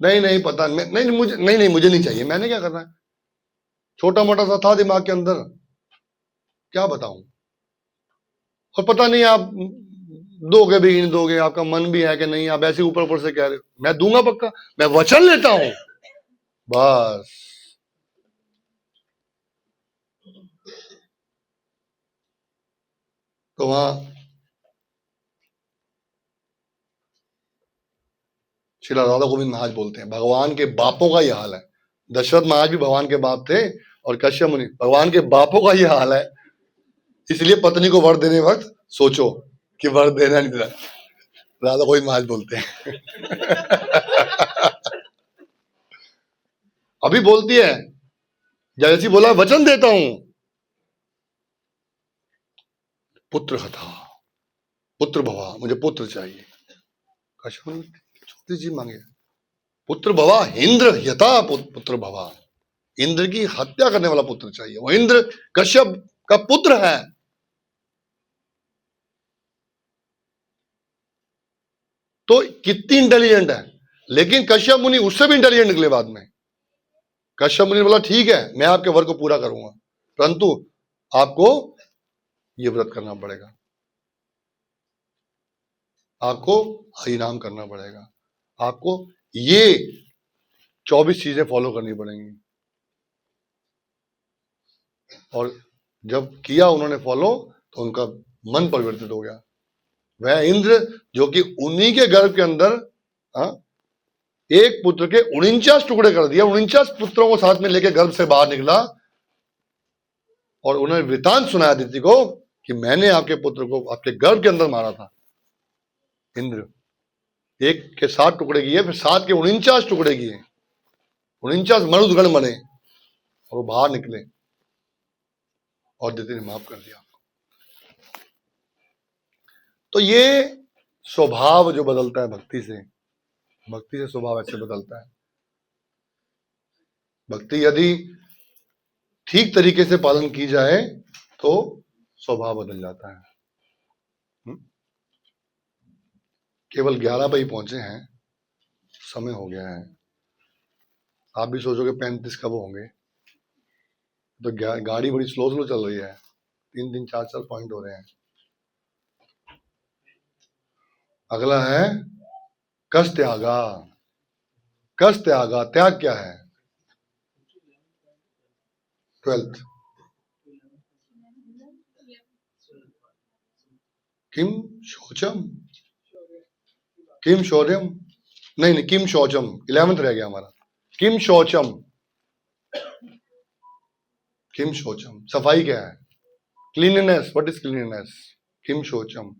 नहीं नहीं पता नहीं, नहीं मुझे नहीं नहीं मुझे नहीं चाहिए, मैंने क्या करना है। छोटा मोटा सा था दिमाग के अंदर, क्या बताऊं। और पता नहीं आप दोगे भी नहीं दोगे, आपका मन भी है कि नहीं, आप ऐसे ऊपर ऊपर से कह रहे हो। मैं दूंगा पक्का, मैं वचन लेता हूं बस। तो वहां श्रीला राधा गोविंद महाराज बोलते हैं भगवान के बापों का ये हाल है। दशरथ महाराज भी भगवान के बाप थे, और कश्यप मुनि भगवान के बापों का ये हाल है। इसलिए पत्नी को वर देने वक्त सोचो कि वर देना नहीं देना। राधा गोविंद महाराज बोलते हैं अभी बोलती है, जैसी बोला वचन देता हूं, पुत्र कथा, पुत्र भवा, मुझे पुत्र चाहिए। कश्यप मुनि छोटी चीज मांगे, पुत्र भवा इंद्र यथा पुत्र भवा, इंद्र की हत्या करने वाला पुत्र चाहिए। वो इंद्र कश्यप का पुत्र है। तो कितनी इंटेलिजेंट है। लेकिन कश्यप मुनि उससे भी इंटेलिजेंट निकले बाद में। कश्यप मुनि ने बोला ठीक है मैं आपके वर को पूरा करूंगा, परंतु आपको ये व्रत करना पड़ेगा, आपको हरिनाम करना पड़ेगा, आपको ये 24 चीजें फॉलो करनी पड़ेंगी। और जब किया उन्होंने फॉलो, तो उनका मन परिवर्तित हो गया। वह इंद्र जो कि उन्हीं के गर्भ के अंदर एक पुत्र के 49 टुकड़े कर दिया, 49 पुत्रों को साथ में लेके गर्भ से बाहर निकला, और उन्होंने वृतांत सुनाया अदिति को कि मैंने आपके पुत्र को आपके गर्भ के अंदर मारा था। इंद्र एक के 7 टुकड़े किए, फिर 7 के 49 टुकड़े किए, 49 मरुदगण बने, और वो बाहर निकले, और अदिति ने माफ कर दिया। तो ये स्वभाव जो बदलता है भक्ति से, भक्ति से स्वभाव ऐसे बदलता है। भक्ति यदि ठीक तरीके से पालन की जाए तो स्वभाव बदल जाता है। केवल 11 पे ही पहुंचे हैं, समय हो गया है। आप भी सोचोगे 35 कब होंगे, तो गाड़ी बड़ी स्लो स्लो चल रही है, 3 4 पॉइंट हो रहे हैं। अगला है कष्ट त्यागा। कष्ट त्यागा, त्याग क्या है? 12th किम शौचम, किम शौर्यम, नहीं नहीं किम शौचम, 11th रह गया हमारा। किम शौचम, किम शौचम सफाई क्या है? Cleanliness, what is cleanliness? किम शौचम।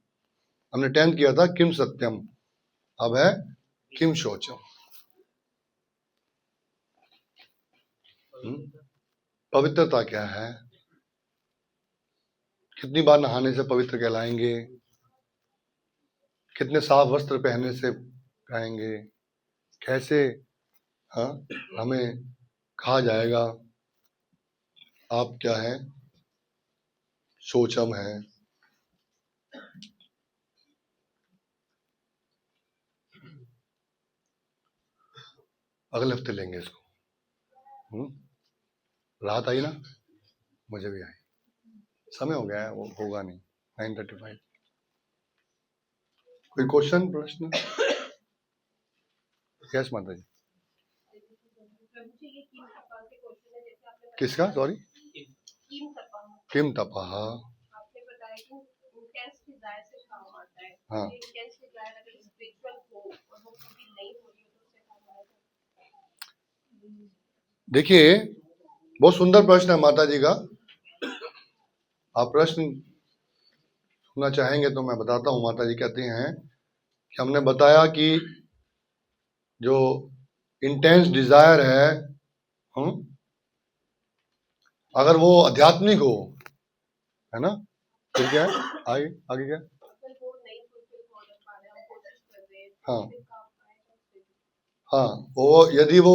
हमने 10th किया था किम सत्यम, अब है किम शौचम। पवित्रता क्या है? कितनी बार नहाने से पवित्र कहलाएंगे, कितने साफ वस्त्र पहनने से कहेंगे, कैसे हमें कहा जाएगा आप क्या है, शोचम है। अगले हफ्ते लेंगे इसको। रात आई ना, मुझे भी आई, समय हो गया है, वो होगा नहीं 9:35। कोई क्वेश्चन प्रश्न? यस माता जी। किसका? सॉरी, किम तपह। आपने बताया कि इंटेंस डिजायर से काम आता है। हाँ। इंटेंस डिजायर अगर स्पिरिचुअल हो और वो देखिए, बहुत सुंदर प्रश्न है माता जी का। आप प्रश्न सुनना चाहेंगे तो मैं बताता हूँ। माता जी कहती हैं कि हमने बताया कि जो इंटेंस डिजायर है, अगर वो आध्यात्मिक हो, है ना, फिर क्या है, आगे आगे क्या, हाँ हाँ, वो यदि वो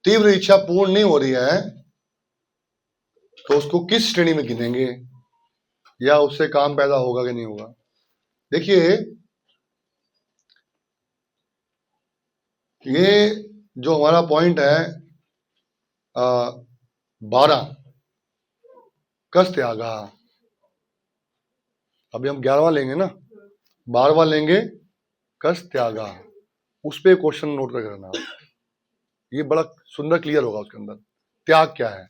तीव्र इच्छा पूर्ण नहीं हो रही है तो उसको किस श्रेणी में गिनेंगे, या उससे काम पैदा होगा कि नहीं होगा। देखिए, ये जो हमारा पॉइंट है 12 कस त्यागा, अभी हम 11वां लेंगे ना, 12वां लेंगे कस त्यागा, उस पे क्वेश्चन नोट कर करना। ये बड़ा सुंदर क्लियर होगा उसके अंदर त्याग क्या है।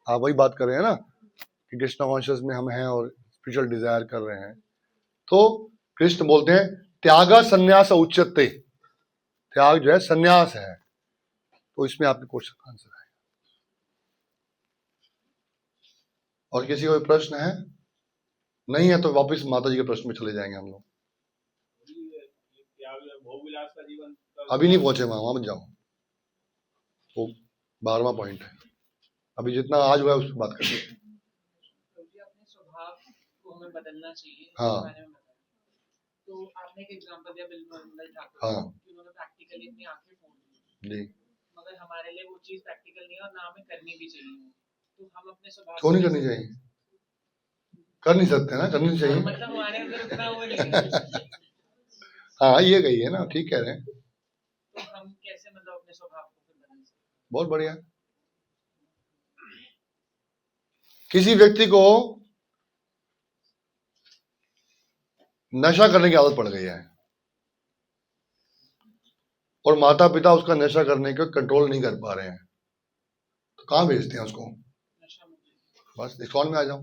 आप वही बात कर रहे हैं ना कि कृष्ण कॉन्शियस में हम हैं और स्पिरिचुअल डिजायर कर रहे हैं, तो कृष्ण बोलते हैं त्यागा संन्यास उच्चते, त्याग जो है संन्यास है। तो इसमें आपके क्वेश्चन का आंसर है। और किसी को प्रश्न है? नहीं है तो वापस माता जी के प्रश्न में चले जाएंगे हम लोग। भोग विलास का जीवन अभी नहीं पहुंचे वहां मत जाओ, वो 12वां पॉइंट है। अभी जितना आज हुआ है उस पर बात करेंगे। अपने स्वभाव को हमें बदलना चाहिए, हाँ। इसके बारे में बताया। तो आपने एक एग्जांपल दिया बिल्कुल ठाकुर, हाँ। कि उन्होंने प्रैक्टिकली अपनी आंखें खोल दी, जी, मगर हमारे लिए वो चीज प्रैक्टिकल नहीं है और ना हमें करनी भी चाहिए। तो हम अपने स्वभाव क्यों नहीं करनी चाहिए? कर नहीं सकते ना, करनी चाहिए। मतलब हमारे अंदर उतना वो नहीं है। हाँ, ये गई है ना, ठीक कह रहे हैं। तो हम कैसे मतलब अपने स्वभाव को फिर बदल सकते? बहुत बढ़िया। किसी व्यक्ति को नशा करने की आदत पड़ गई है और माता पिता उसका नशा करने को कंट्रोल नहीं कर पा रहे हैं, तो कहां भेजते हैं उसको? बस इस्कॉन में आ जाओ,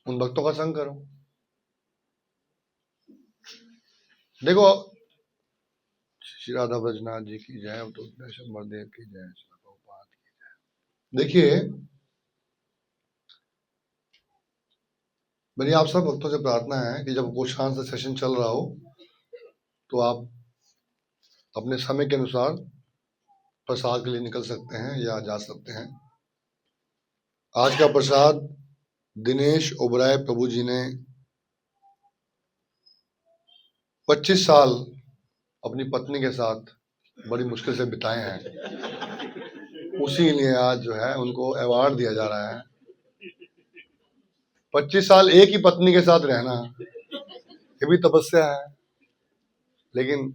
उन भक्तों का संग करो। देखो, श्री राधा ब्रजनाथ जी की जय, तो देव की जय, श्री प्रभुपाद की जय। देखिए, मेरी आप सब भक्तों से प्रार्थना है कि जब गोशान से सेशन चल रहा हो तो आप अपने समय के अनुसार प्रसाद के लिए निकल सकते हैं या जा सकते हैं। आज का प्रसाद दिनेश ओबराय प्रभु जी ने 25 साल अपनी पत्नी के साथ बड़ी मुश्किल से बिताए हैं, उसी लिए आज जो है उनको अवार्ड दिया जा रहा है। 25 साल एक ही पत्नी के साथ रहना ये भी तपस्या है, लेकिन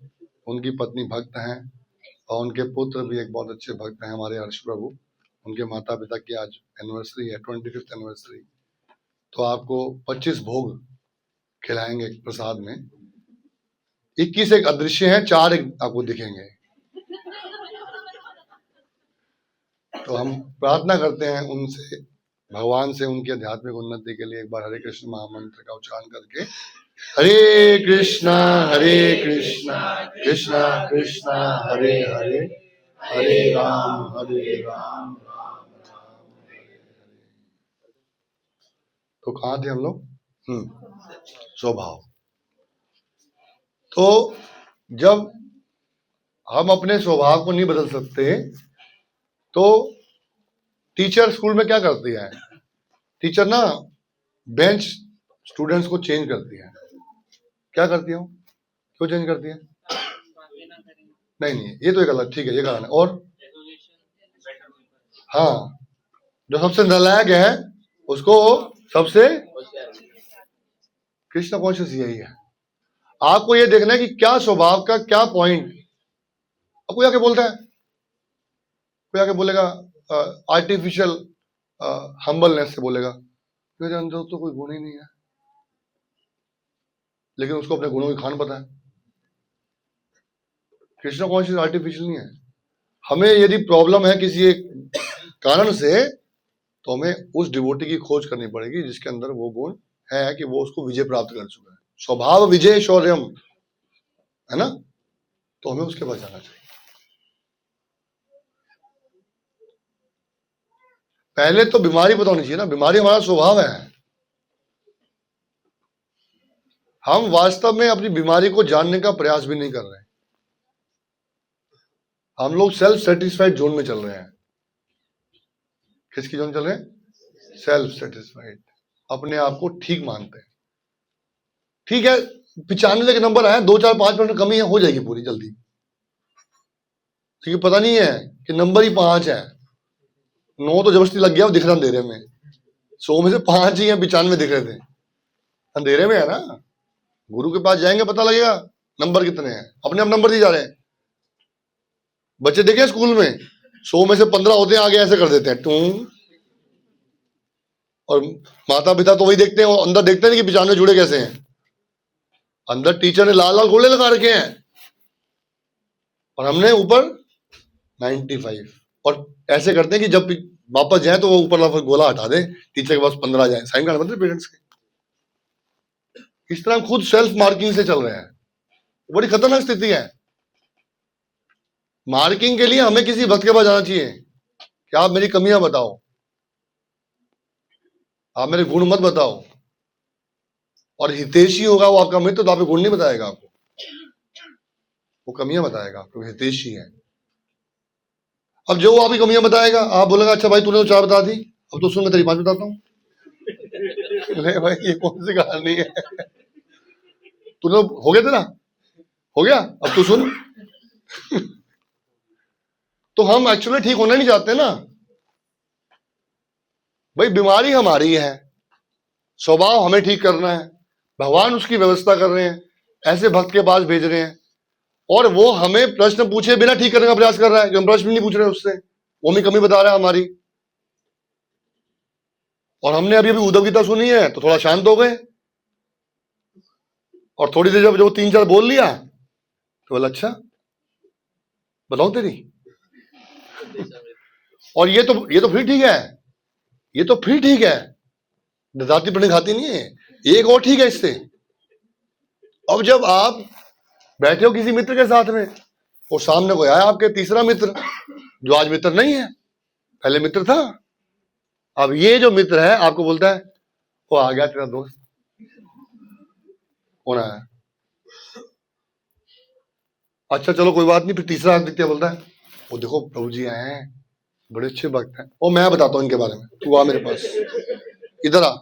उनकी पत्नी भक्त हैं और उनके पुत्र भी एक बहुत अच्छे भक्त हैं, हमारे हर्ष प्रभु। उनके माता पिता की आज एनिवर्सरी है, 25th एनिवर्सरी। तो आपको 25 भोग खिलाएंगे प्रसाद में। 21 एक अदृश्य है, 4 एक आपको दिखेंगे। तो हम प्रार्थना करते हैं उनसे, भगवान से, उनकी आध्यात्मिक उन्नति के लिए एक बार हरे कृष्ण महामंत्र का उच्चारण करके, हरे कृष्णा कृष्णा कृष्णा हरे हरे, हरे राम राम राम। तो कहाँ थे हम लोग? स्वभाव। तो जब हम अपने स्वभाव को नहीं बदल सकते तो टीचर स्कूल में क्या करती है? टीचर ना बेंच स्टूडेंट्स को चेंज करती है। क्या करती है? क्यों चेंज करती है? नहीं, ये तो एक अलग, ठीक है, ये कारण है। और हाँ, जो सबसे नालायक है उसको सबसे, कृष्ण कॉन्शियस यही है। आपको ये देखना है कि क्या स्वभाव का क्या पॉइंट। अब कोई आके बोलता है, कोई आके बोलेगा आर्टिफिशियल हम्बलनेस से बोलेगा, मेरे अंदर तो कोई गुण ही नहीं है, लेकिन उसको अपने गुणों की खान पता है। कृष्ण कॉन्शियस आर्टिफिशियल नहीं है। हमें यदि प्रॉब्लम है किसी एक कारण से, तो हमें उस डिवोटी की खोज करनी पड़ेगी जिसके अंदर वो गुण है कि वो उसको विजय प्राप्त कर चुका है। स्वभाव विजय शौर्यम, है ना? तो हमें उसके पास जाना चाहिए। पहले तो बीमारी पता होनी चाहिए ना, बीमारी हमारा स्वभाव है। हम वास्तव में अपनी बीमारी को जानने का प्रयास भी नहीं कर रहे हैं। हम लोग सेल्फ सेटिस्फाइड जोन में चल रहे हैं। किसकी जोन चल रहे हैं? सेल्फ सेटिस्फाइड, अपने आप को ठीक मानते हैं। ठीक है, 95 के नंबर आए, 2-4-5% कमी है, हो जाएगी पूरी जल्दी, क्योंकि पता नहीं है कि नंबर ही 5 है। 9 तो जबरदस्ती लग गया, दिख रहा अंधेरे में। 100 में से 5 ही है, 95 दिख रहे थे, अंधेरे में है ना। गुरु के पास जाएंगे पता लगेगा नंबर कितने हैं। अपने आप नंबर दिए जा रहे हैं। बच्चे देखे स्कूल में 100 में से 15 होते हैं, आगे ऐसे कर देते हैं टूं। और माता पिता तो वही देखते हैं, और अंदर देखते नहीं कि 95 जुड़े कैसे हैं। अंदर टीचर ने लाल लाल गोले लगा रखे हैं और हमने ऊपर 95। और ऐसे करते हैं कि जब वापस जाए तो वो ऊपर गोला हटा दे, टीचर के पास 15 जाए, साइन करना पड़ता है पेरेंट्स के। इस तरह हम खुद सेल्फ मार्किंग से चल रहे हैं। बड़ी खतरनाक स्थिति है। मार्किंग के लिए हमें किसी भक्त के पास जाना चाहिए कि आप मेरी कमियां बताओ, आप मेरे गुण मत बताओ। और हितैषी होगा वो आपका मित्र, तो आपके गुण नहीं बताएगा आपको, वो कमियां बताएगा आपको, हितैषी है। अब जो वो आपकी कमियां बताएगा, आप बोलेगा अच्छा भाई तूने तो 4 बता दी, अब तो सुन मैं तेरी 5 बताता हूँ। भाई ये कौन सी कहानी है? तूने हो गया तेरा, हो गया, अब तू सुन। तो हम एक्चुअली ठीक होना नहीं चाहते ना भाई। बीमारी हमारी है, स्वभाव हमें ठीक करना है, भगवान उसकी व्यवस्था कर रहे हैं, ऐसे भक्त के पास भेज रहे हैं, और वो हमें प्रश्न पूछे बिना ठीक करने का प्रयास कर रहा है। जो हम प्रश्न नहीं पूछ रहे उससे, वो हमें कमी बता रहा है हमारी। और हमने अभी उद्धव गीता सुनी है तो थोड़ा शांत हो गए, और थोड़ी देर जब जो 3-4 बोल लिया तो बोला अच्छा बताऊं तेरी। और ये तो फिर ठीक है, ये तो फिर ठीक है, जाति प्रणिघाती नहीं है, एक और ठीक है इससे। अब जब आप बैठे हो किसी मित्र के साथ में और सामने कोई आया आपके तीसरा मित्र, जो आज मित्र नहीं है, पहले मित्र था, अब ये जो मित्र है आपको बोलता है वो आ गया तेरा दोस्त होना है। अच्छा चलो कोई बात नहीं, फिर तीसरा आदित्य बोलता है वो देखो प्रभु जी आए हैं, बड़े अच्छे भक्त हैं, और मैं बताता हूं इनके बारे में, तू आ मेरे पास, इधर आ।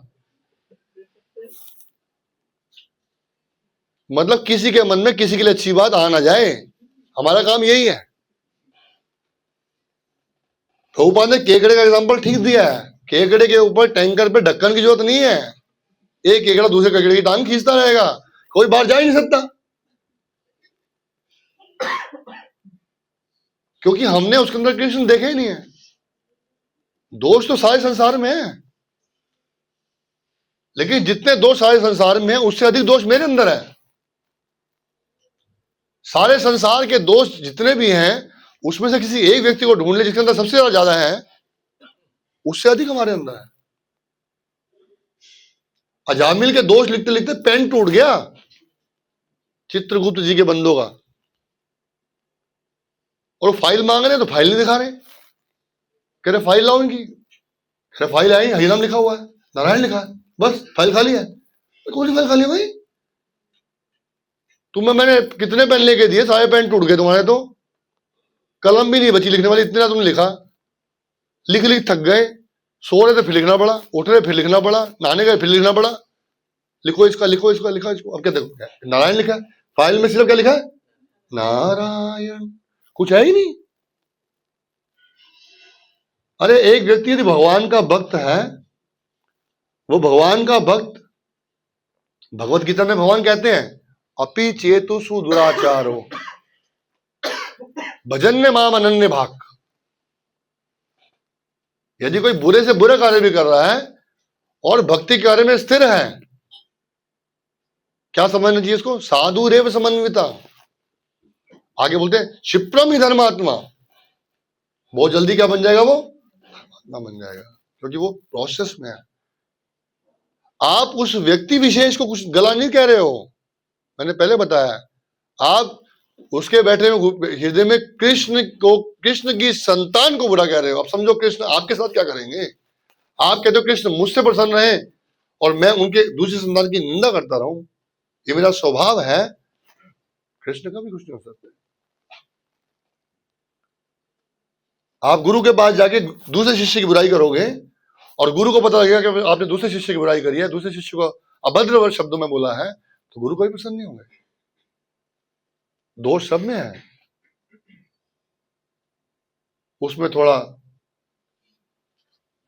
मतलब किसी के मन में किसी के लिए अच्छी बात आ ना जाए, हमारा काम यही है। प्रभुपाद ने केकड़े का एग्जांपल ठीक दिया है। केकड़े के ऊपर टैंकर पे ढक्कन की जरूरत नहीं है, एक केकड़ा दूसरे केकड़े की टांग खींचता रहेगा, कोई बाहर जा ही नहीं सकता, क्योंकि हमने उसके अंदर कृष्ण देखे ही नहीं है। दोष तो सारे संसार में है, लेकिन जितने दोष सारे संसार में है उससे अधिक दोष मेरे अंदर है। सारे संसार के दोष जितने भी हैं उसमें से किसी एक व्यक्ति को ढूंढ ले जिसके अंदर सबसे ज्यादा है, उससे अधिक हमारे अंदर है। अजामिल के दोष लिखते लिखते पेन टूट गया चित्रगुप्त जी के बंदों का, और फाइल मांग रहे तो फाइल नहीं दिखा रहे, कह रहे फाइल लाओ इनकी, कह रहे फाइल आई, हरिनाम लिखा हुआ है, नारायण लिखा है, बस फाइल खाली है। कौन सी फाइल खाली है भाई? तुम्हें मैंने कितने पेन लेके दिए, सारे पेन टूट गए तुम्हारे, तो कलम भी नहीं बची लिखने वाली, इतना तुमने लिखा, लिख लिख थक गए, सो रहे थे फिर लिखना पड़ा, उठ रहे फिर लिखना पड़ा, नहाने गए फिर लिखना पड़ा, लिखो इसका लिखो इसका लिखा इसको। अब क्या देखो नारायण लिखा है, फाइल में सिर्फ क्या लिखा है? नारायण, कुछ है ही नहीं। अरे एक व्यक्ति यदि भगवान का भक्त है, वो भगवान का भक्त, भगवत गीता में भगवान कहते हैं अपि चेतु सुदुराचारो भजन्य माम अनन्य भाग। यदि कोई बुरे से बुरा कार्य भी कर रहा है और भक्ति कार्य में स्थिर है, क्या समझना चाहिए इसको? साधु रेव समन्विता। आगे बोलते हैं क्षिप्रम ही धर्मात्मा, बहुत जल्दी क्या बन जाएगा? वो धर्मात्मा बन जाएगा, क्योंकि वो प्रोसेस में है। आप उस व्यक्ति विशेष को कुछ गला नहीं कह रहे हो, मैंने पहले बताया, आप उसके बैठे हृदय में कृष्ण को, कृष्ण की संतान को बुरा कह रहे हो। अब समझो कृष्ण आपके साथ क्या करेंगे। आप कहते हो कृष्ण मुझसे प्रसन्न रहे और मैं उनके दूसरे संतान की निंदा करता रहूं, ये मेरा स्वभाव है, कृष्ण का भी कुछ नहीं हो सकता। आप गुरु के पास जाके दूसरे शिष्य की बुराई करोगे और गुरु को पता लगेगा कि आपने दूसरे शिष्य की बुराई करी है, दूसरे शिष्य को अभद्र शब्दों में बोला है, तो गुरु को भी पसंद नहीं होंगे। दोष सब में है, उसमें थोड़ा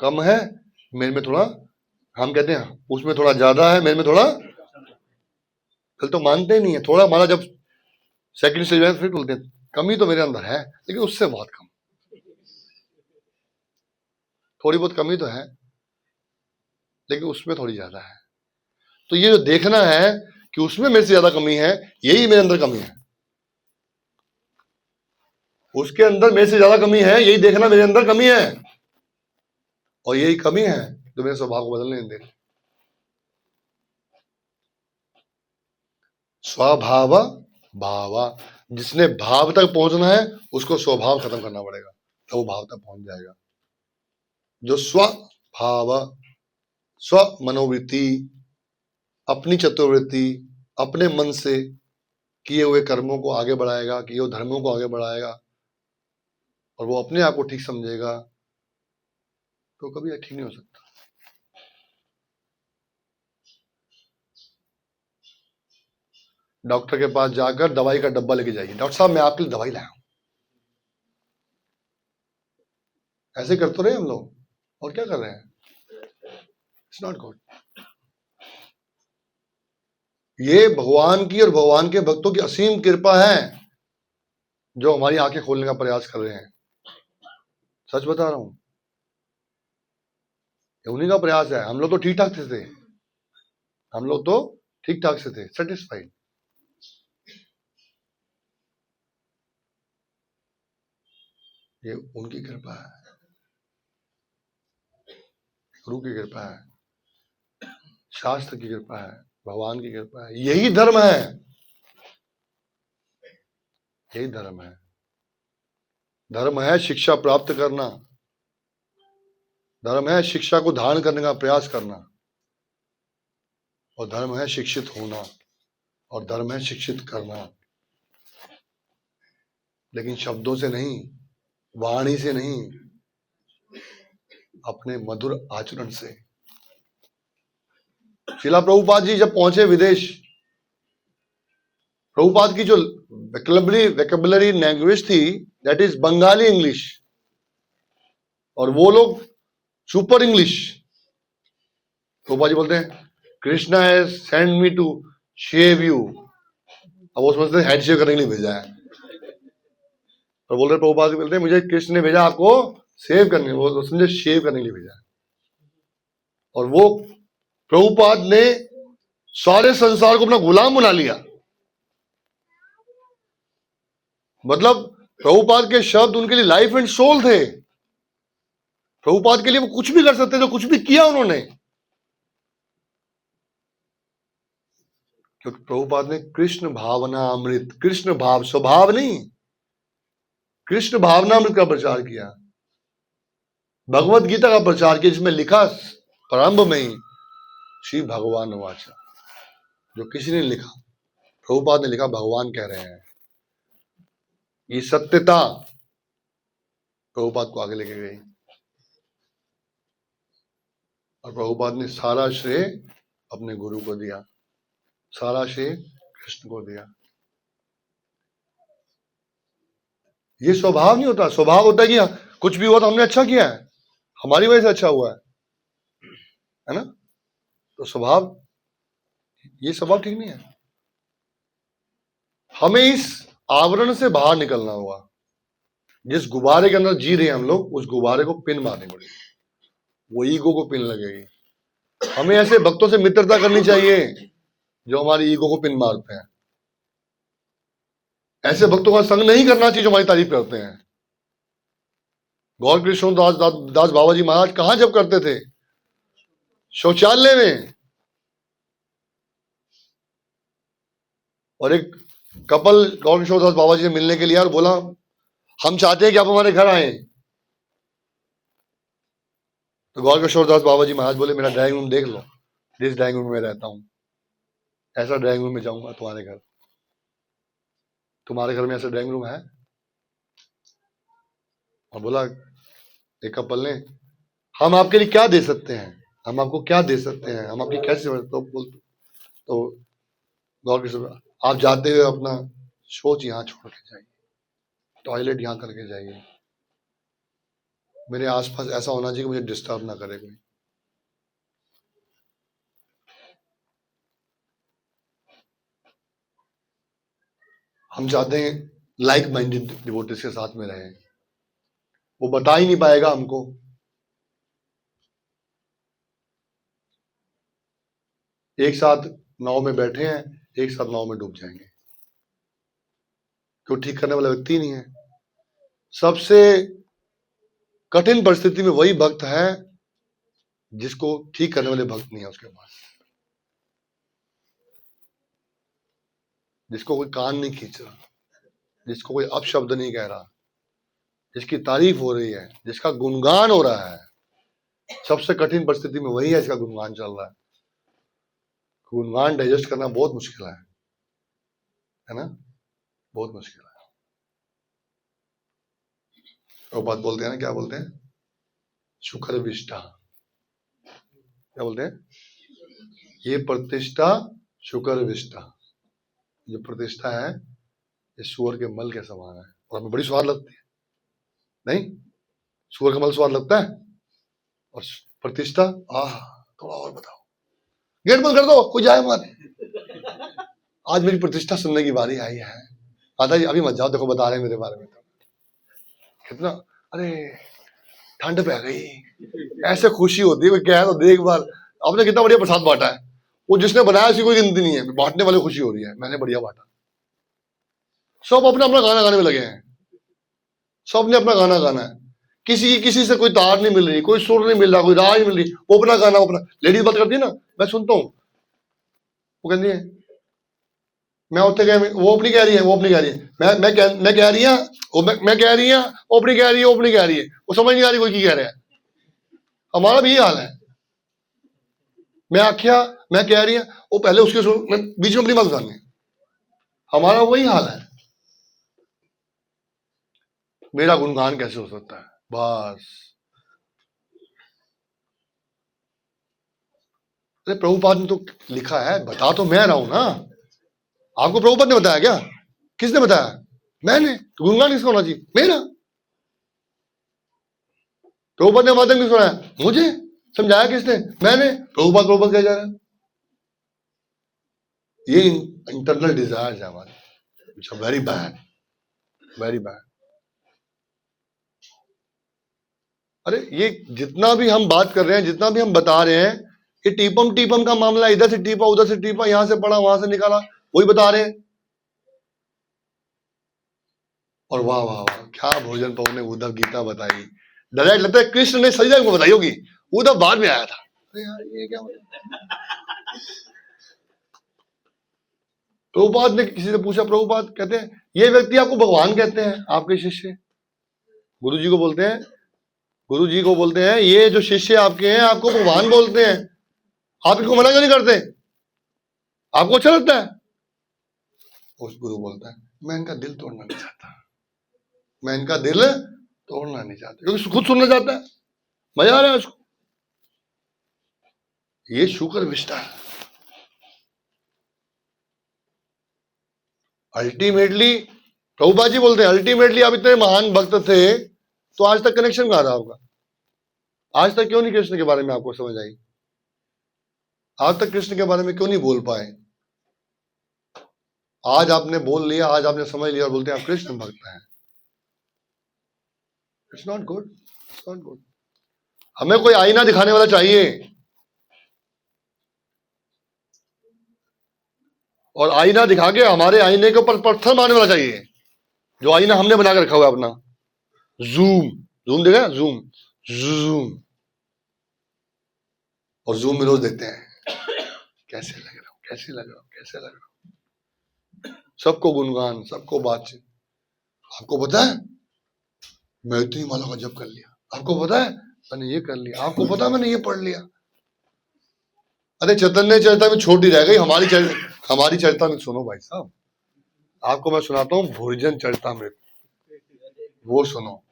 कम है, मेरे में थोड़ा, हम कहते हैं उसमें थोड़ा ज्यादा है, मेरे में थोड़ा, कल तो मानते ही नहीं है। थोड़ा माना जब सेकंड स्टेज में फिर बोलते हैं कमी तो मेरे अंदर है, लेकिन उससे बहुत कम, थोड़ी बहुत कमी तो है लेकिन उसमें थोड़ी ज्यादा है। तो ये जो देखना है कि उसमें मेरे से ज्यादा कमी है, यही मेरे अंदर कमी है। उसके अंदर मेरे से ज्यादा कमी है, यही देखना मेरे अंदर कमी है, और यही कमी है तो मेरे स्वभाव को बदलने नहीं दे। स्वभाव भाव, जिसने भाव तक पहुंचना है उसको स्वभाव खत्म करना पड़ेगा, तो वो भाव तक पहुंच जाएगा। जो स्वभाव, स्व मनोवृत्ति, अपनी चतुर्वृत्ति, अपने मन से किए हुए कर्मों को आगे बढ़ाएगा, किए हुए धर्मों को आगे बढ़ाएगा, और वो अपने आप को ठीक समझेगा, तो कभी ठीक नहीं हो सकता। डॉक्टर के पास जाकर दवाई का डब्बा लेके जाइए, डॉक्टर साहब मैं आपके लिए दवाई लाया हूं, ऐसे करते रहे हम लोग, और क्या कर रहे हैं? It's not good. ये भगवान की और भगवान के भक्तों की असीम कृपा है जो हमारी आंखें खोलने का प्रयास कर रहे हैं। सच बता रहा हूं, उन्हीं का प्रयास है। हम लोग तो ठीक ठाक थे, हम लोग तो ठीक ठाक से थे, सेटिस्फाइड। ये उनकी कृपा है, गुरु की कृपा है, शास्त्र की कृपा है, भगवान की कृपा है। यही धर्म है, यही धर्म है। धर्म है शिक्षा प्राप्त करना, धर्म है शिक्षा को धारण करने का प्रयास करना, और धर्म है शिक्षित होना, और धर्म है शिक्षित करना, लेकिन शब्दों से नहीं, वाणी से नहीं, अपने मधुर आचरण से। शिला प्रभुपाद जी जब पहुंचे विदेश, प्रभुपाद की जो वेकेबुलरी लैंग्वेज थी दैट इज बंगाली इंग्लिश, और वो लोग सुपर इंग्लिश। प्रभुपाद जी बोलते हैं Krishna has send me to save you, अब वो समझते हैं हेड शेव करने के लिए भेजा है, और बोल रहे प्रभुपाद जी बोलते हैं मुझे कृष्ण ने भेजा आपको सेव करने, वो समझे शेव करने के लिए भेजा है। और वो प्रभुपाद ने सारे संसार को अपना गुलाम बना लिया। मतलब प्रभुपाद के शब्द उनके लिए लाइफ एंड सोल थे। प्रभुपाद के लिए वो कुछ भी कर सकते थे, कुछ भी किया उन्होंने, क्योंकि प्रभुपाद ने कृष्ण भावना अमृत, कृष्ण भाव, स्वभाव नहीं, कृष्ण भावना अमृत का प्रचार किया, भगवत गीता का प्रचार किया, जिसमें लिखा प्रारंभ में ही श्री भगवान वाचा, जो किसी ने लिखा, प्रभुपाद ने लिखा, भगवान कह रहे हैं। ये सत्यता प्रभुपाद को आगे लेके गई, और प्रभुपाद ने सारा श्रेय अपने गुरु को दिया, सारा श्रेय कृष्ण को दिया। ये स्वभाव नहीं होता। स्वभाव होता है कि कुछ भी हुआ तो हमने अच्छा किया है, हमारी वजह से अच्छा हुआ है ना। तो स्वभाव, ये स्वभाव ठीक नहीं है। हमें इस आवरण से बाहर निकलना होगा। जिस गुब्बारे के अंदर जी रहे हैं हम लोग, उस गुब्बारे को पिन मारनी पड़ेगी, वो ईगो को पिन लगेगी। हमें ऐसे भक्तों से मित्रता करनी चाहिए जो हमारी ईगो को पिन मारते हैं। ऐसे भक्तों का संग नहीं करना चाहिए जो हमारी तारीफ करते हैं। गौर कृष्ण दास बाबा जी महाराज कहां जब करते थे? शौचालय में। और एक कपल गौर किशोर दास बाबा जी से मिलने के लिए और बोला हम चाहते हैं कि आप हमारे घर आए। तो गौर किशोर दास बाबा जी महाराज बोले, मेरा ड्राइंग रूम देख लो, जिस ड्राइंग रूम में मैं रहता हूँ, ऐसा ड्राइंग रूम में जाऊंगा तुम्हारे घर। तुम्हारे घर में ऐसा ड्राइंग रूम है? और बोला एक कपल ने, हम आपके लिए क्या दे सकते हैं, हम आपको क्या दे सकते हैं, हम आपकी कैसे तो गौर किशोर, आप जाते हुए अपना सोच यहाँ छोड़ के जाइए, टॉयलेट यहाँ करके जाइए, मेरे आसपास ऐसा होना चाहिए कि मुझे डिस्टर्ब ना करे कोई। हम चाहते हैं लाइक माइंडेड डिवोटीज के साथ में रहें, वो बता ही नहीं पाएगा हमको। एक साथ नाव में बैठे हैं, एक साथ नाव में डूब जाएंगे, क्यों? ठीक करने वाला व्यक्ति नहीं है। सबसे कठिन परिस्थिति में वही भक्त है जिसको ठीक करने वाले भक्त नहीं है उसके पास, जिसको कोई कान नहीं खींच रहा, जिसको कोई अपशब्द नहीं कह रहा, जिसकी तारीफ हो रही है, जिसका गुणगान हो रहा है। सबसे कठिन परिस्थिति में वही है जिसका गुणगान चल रहा है। गुणगान डाइजेस्ट करना बहुत मुश्किल है ना, बहुत मुश्किल है। वो बात बोलते हैं ना, क्या बोलते हैं, शुक्र विष्टा, क्या बोलते हैं, ये प्रतिष्ठा शुक्र विष्टा, जो प्रतिष्ठा है ये सूअर के मल के समान है, और हमें बड़ी स्वाद लगती है, नहीं? सूअर का मल स्वाद लगता है, और प्रतिष्ठा, थोड़ा और बताओ, गेट बंद कर दो, कोई जाए मत। आज मेरी प्रतिष्ठा सुनने की बारी आई है। दादाजी अभी मत जाओ, देखो बता रहे हैं मेरे बारे में तो कितना, अरे ठंड पै गई, ऐसे खुशी होती है, क्या है तो देख बार आपने कितना बढ़िया प्रसाद बांटा है, वो जिसने बनाया उसकी कोई गिनती नहीं है, बांटने वाले खुशी हो रही है, मैंने बढ़िया बांटा। सब अपना अपना गाना गाने में लगे हैं, सब ने अपना गाना गाना है, किसी से कोई तार नहीं मिल रही, कोई सुर नहीं मिल रहा, कोई राह नहीं मिल रही, वो अपना गाना, अपना। लेडीज बात करती है ना, मैं सुनता हूँ, वो कहती है मैं उत्ते कह, वो अपनी कह रही है, वो अपनी कह रही है, मैं कह रही है, मैं कह रही है, वो अपनी कह रही है, वो अपनी कह रही है, वो समझ नहीं आ रही कोई की कह रहा है। हमारा भी यही हाल है, मैं आख्या, मैं कह रही है, वो पहले उसके सुन, मैं बीच में अपनी बात करनी, हमारा वही हाल है। मेरा गुणगान कैसे हो सकता है, बस। अरे प्रभुपाद ने तो लिखा है, बता तो मैं रहा हूं ना, आपको प्रभुपाद ने बताया क्या? किसने बताया? मैंने। तो गुणगान किसका होना चाहिए? मेरा। प्रभुपाद ने वादन किसको सुनाया? मुझे। समझाया किसने? मैंने। प्रभुपाद क्या जा रहा है? ये इंटरनल डिजायर है हमारे, which are very bad, very bad। अरे ये जितना भी हम बात कर रहे हैं, जितना भी हम बता रहे हैं, ये टीपम का मामला, इधर से टीपा, उधर से टीपा, यहां से पढ़ा, वहां से निकाला, वही बता रहे हैं। और वाह वाह वाह, क्या भोजन पवन ने उद्धव गीता बताई, डायरेक्ट लगता है कृष्ण ने सही जगह बताई होगी, उद्धव बाद में आया था। अरे यार ये क्या प्रभुपाद ने किसी से पूछा, प्रभुपाद कहते हैं ये व्यक्ति आपको भगवान कहते हैं, आपके शिष्य गुरु जी को बोलते हैं, गुरु जी को बोलते हैं ये जो शिष्य आपके हैं आपको भगवान बोलते हैं, आप इनको मना क्यों नहीं करते, आपको अच्छा लगता है? उस गुरु बोलता है मैं इनका दिल तोड़ना नहीं चाहता, मैं इनका दिल तोड़ना नहीं चाहता, क्योंकि खुद सुनना चाहता है, मजा आ रहा है उसको। ये शुक्र विष्टा है। अल्टीमेटली प्रभुपाद जी बोलते हैं, अल्टीमेटली आप इतने महान भक्त थे तो आज तक कनेक्शन कहां था आपका? आज तक क्यों नहीं कृष्ण के बारे में आपको समझ आई? आज तक कृष्ण के बारे में क्यों नहीं बोल पाए? आज आपने बोल लिया, आज आपने समझ लिया और बोलते हैं आप कृष्ण भक्त हैं। It's not good, it's not good. हमें कोई आईना दिखाने वाला चाहिए, और आईना दिखा के हमारे आईने के ऊपर पत्थर मारने वाला चाहिए, जो आईना हमने बना के रखा हुआ है अपना। जूम देखा, जूम जूम, और जूम में रोज देखते हैं कैसे लग रहा हूं, कैसे लग रहा हूं, कैसे लग रहा हूं, सबको गुणगान, सबको बातचीत। आपको पता है मैं इतनी माला का जप कर लिया, आपको पता है मैंने ये कर लिया, आपको पता मैंने ये पढ़ लिया। अरे चैतन्य चरिता में छोटी रह गई, हमारी चरिता में सुनो भाई साहब, आपको मैं सुनाता हूँ भोजन चरिता में, वो सुनो,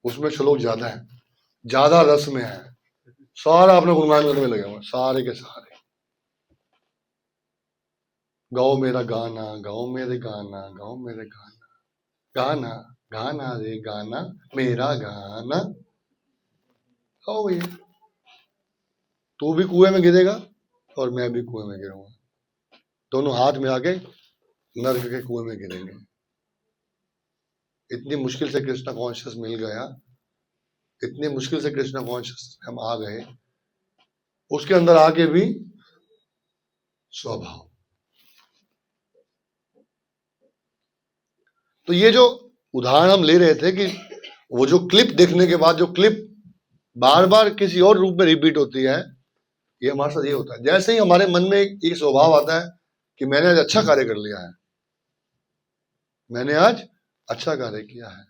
उसमें श्लोक ज्यादा है, ज्यादा रस में है, सारा अपने गुणगान करने में लगे हुए सारे के सारे। गाओ मेरा गाना, गाओ मेरे गाना, गाओ मेरे गाना, गाना गाना रे गाना मेरा गाना। गाओ भैया, तू भी कुएं में गिरेगा और मैं भी कुएं में गिरूंगा, दोनों हाथ में आके नर्क के कुएं में गिरेंगे। इतनी मुश्किल से कृष्णा कॉन्शियस मिल गया, इतनी मुश्किल से कृष्णा कॉन्शियस हम आ गए, उसके अंदर आके भी स्वभाव। तो ये जो उदाहरण हम ले रहे थे कि वो जो क्लिप देखने के बाद जो क्लिप बार बार किसी और रूप में रिपीट होती है, ये हमारे साथ ये होता है। जैसे ही हमारे मन में एक स्वभाव आता है कि मैंने आज अच्छा कार्य कर लिया है, मैंने आज अच्छा कार्य किया है।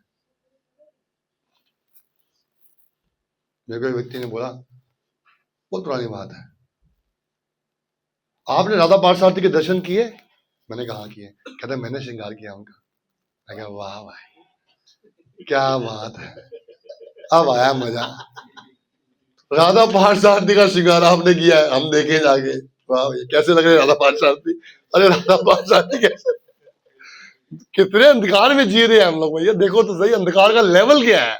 मेरे को एक व्यक्ति ने बोला, बहुत पुरानी बात है, आपने राधा पार्थसारथी के दर्शन किए? मैंने कहा किए। कहते मैंने श्रृंगार किया उनका। मैं कहा वाह भाई क्या बात है, अब आया मजा। राधा पार्थसारथी का श्रृंगार आपने किया है, हम देखे जाके, वाह भाई कैसे लग रहे राधा पार्थसारथी। अरे राधा पार्थसारथी कैसे, कितने अंधकार में जी रहे हैं हम लोग भैया, देखो तो सही अंधकार का लेवल क्या है।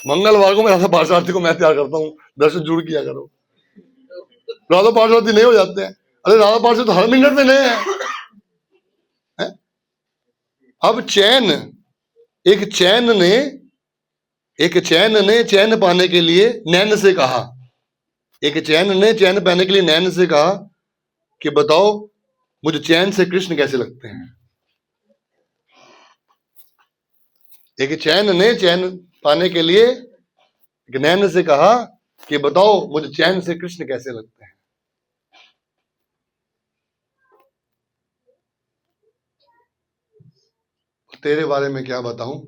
मंगलवार को मैं राधा पार्थसारथी को मैं तैयार करता हूँ, दर्शन जरूर किया करो। राधा पार्थसारथी नए हो जाते हैं। अरे राधा पार्थसारथी तो हर मिनट में नए हैं। अब एक चैन ने चैन पाने के लिए नैन से कहा, एक चैन ने चैन पाने के लिए नैन से कहा कि बताओ मुझे चैन से कृष्ण कैसे लगते हैं। एक चैन ने चैन पाने के लिए एक नैन से कहा कि बताओ मुझे चैन से कृष्ण कैसे लगते हैं। तेरे बारे में क्या बताऊं,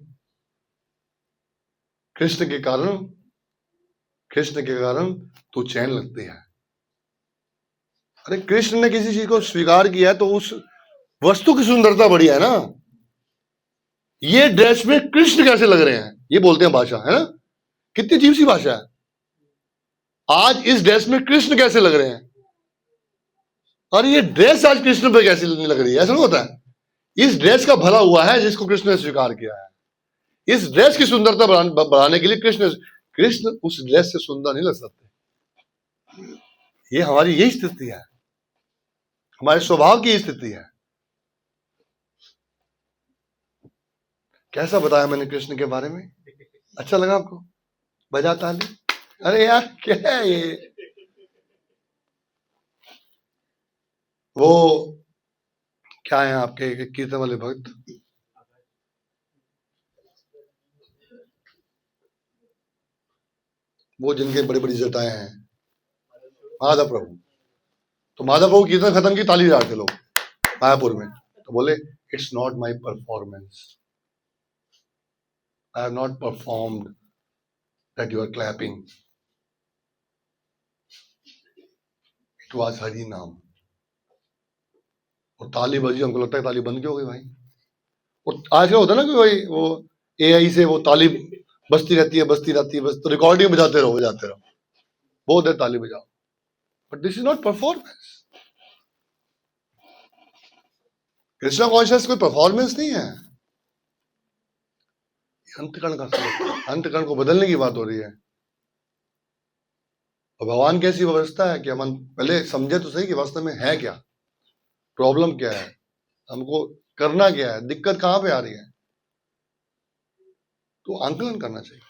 कृष्ण के कारण तू चैन लगती है। अरे कृष्ण ने किसी चीज को स्वीकार किया है तो उस वस्तु की सुंदरता बढ़ी है ना। ये ड्रेस में कृष्ण कैसे लग रहे हैं, ये बोलते हैं भाषा, है ना, कितनी अजीब सी भाषा है। आज इस ड्रेस में कृष्ण कैसे लग रहे हैं, और ये ड्रेस आज कृष्ण पे कैसे नहीं लग रही है, ऐसा नहीं होता है। इस ड्रेस का भला हुआ है जिसको कृष्ण ने स्वीकार किया है। इस ड्रेस की सुंदरता बढ़ाने के लिए कृष्ण उस ड्रेस से सुंदर नहीं लग सकते। ये हमारी यही स्थिति है, हमारे स्वभाव की स्थिति है। कैसा बताया मैंने कृष्ण के बारे में, अच्छा लगा आपको? बजा ताली। अरे यार क्या है ये, वो क्या है आपके कीर्तन वाले भक्त, वो जिनके बड़ी बड़ी जटाएं हैं, माधव प्रभु। तो माधव प्रभु कीर्तन खत्म की, ताली बजा रहे थे लोग मायापुर में, तो बोले it's not my performance, I have not performed that you are clapping, it was Hari नाम। और ताली बजी, हमको लगता है ताली बंद क्यों हो गई भाई। और आज क्या होता है ना कि वो एआई से वो ताली बजती रहती है, बस तो रिकॉर्डिंग बजाते रहो बहुत देर ताली बजाओ, but this is not performance. Krishna conscious कोई परफॉर्मेंस नहीं है, अंतकरण का अंतकरण को बदलने की बात हो रही है। और भगवान की ऐसी व्यवस्था है कि हम पहले समझे तो सही कि वास्तव में है क्या, प्रॉब्लम क्या है, हमको करना क्या है, दिक्कत कहां पे आ रही है, तो आंकलन करना चाहिए,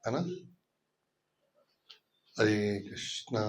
है ना। हरे कृष्णा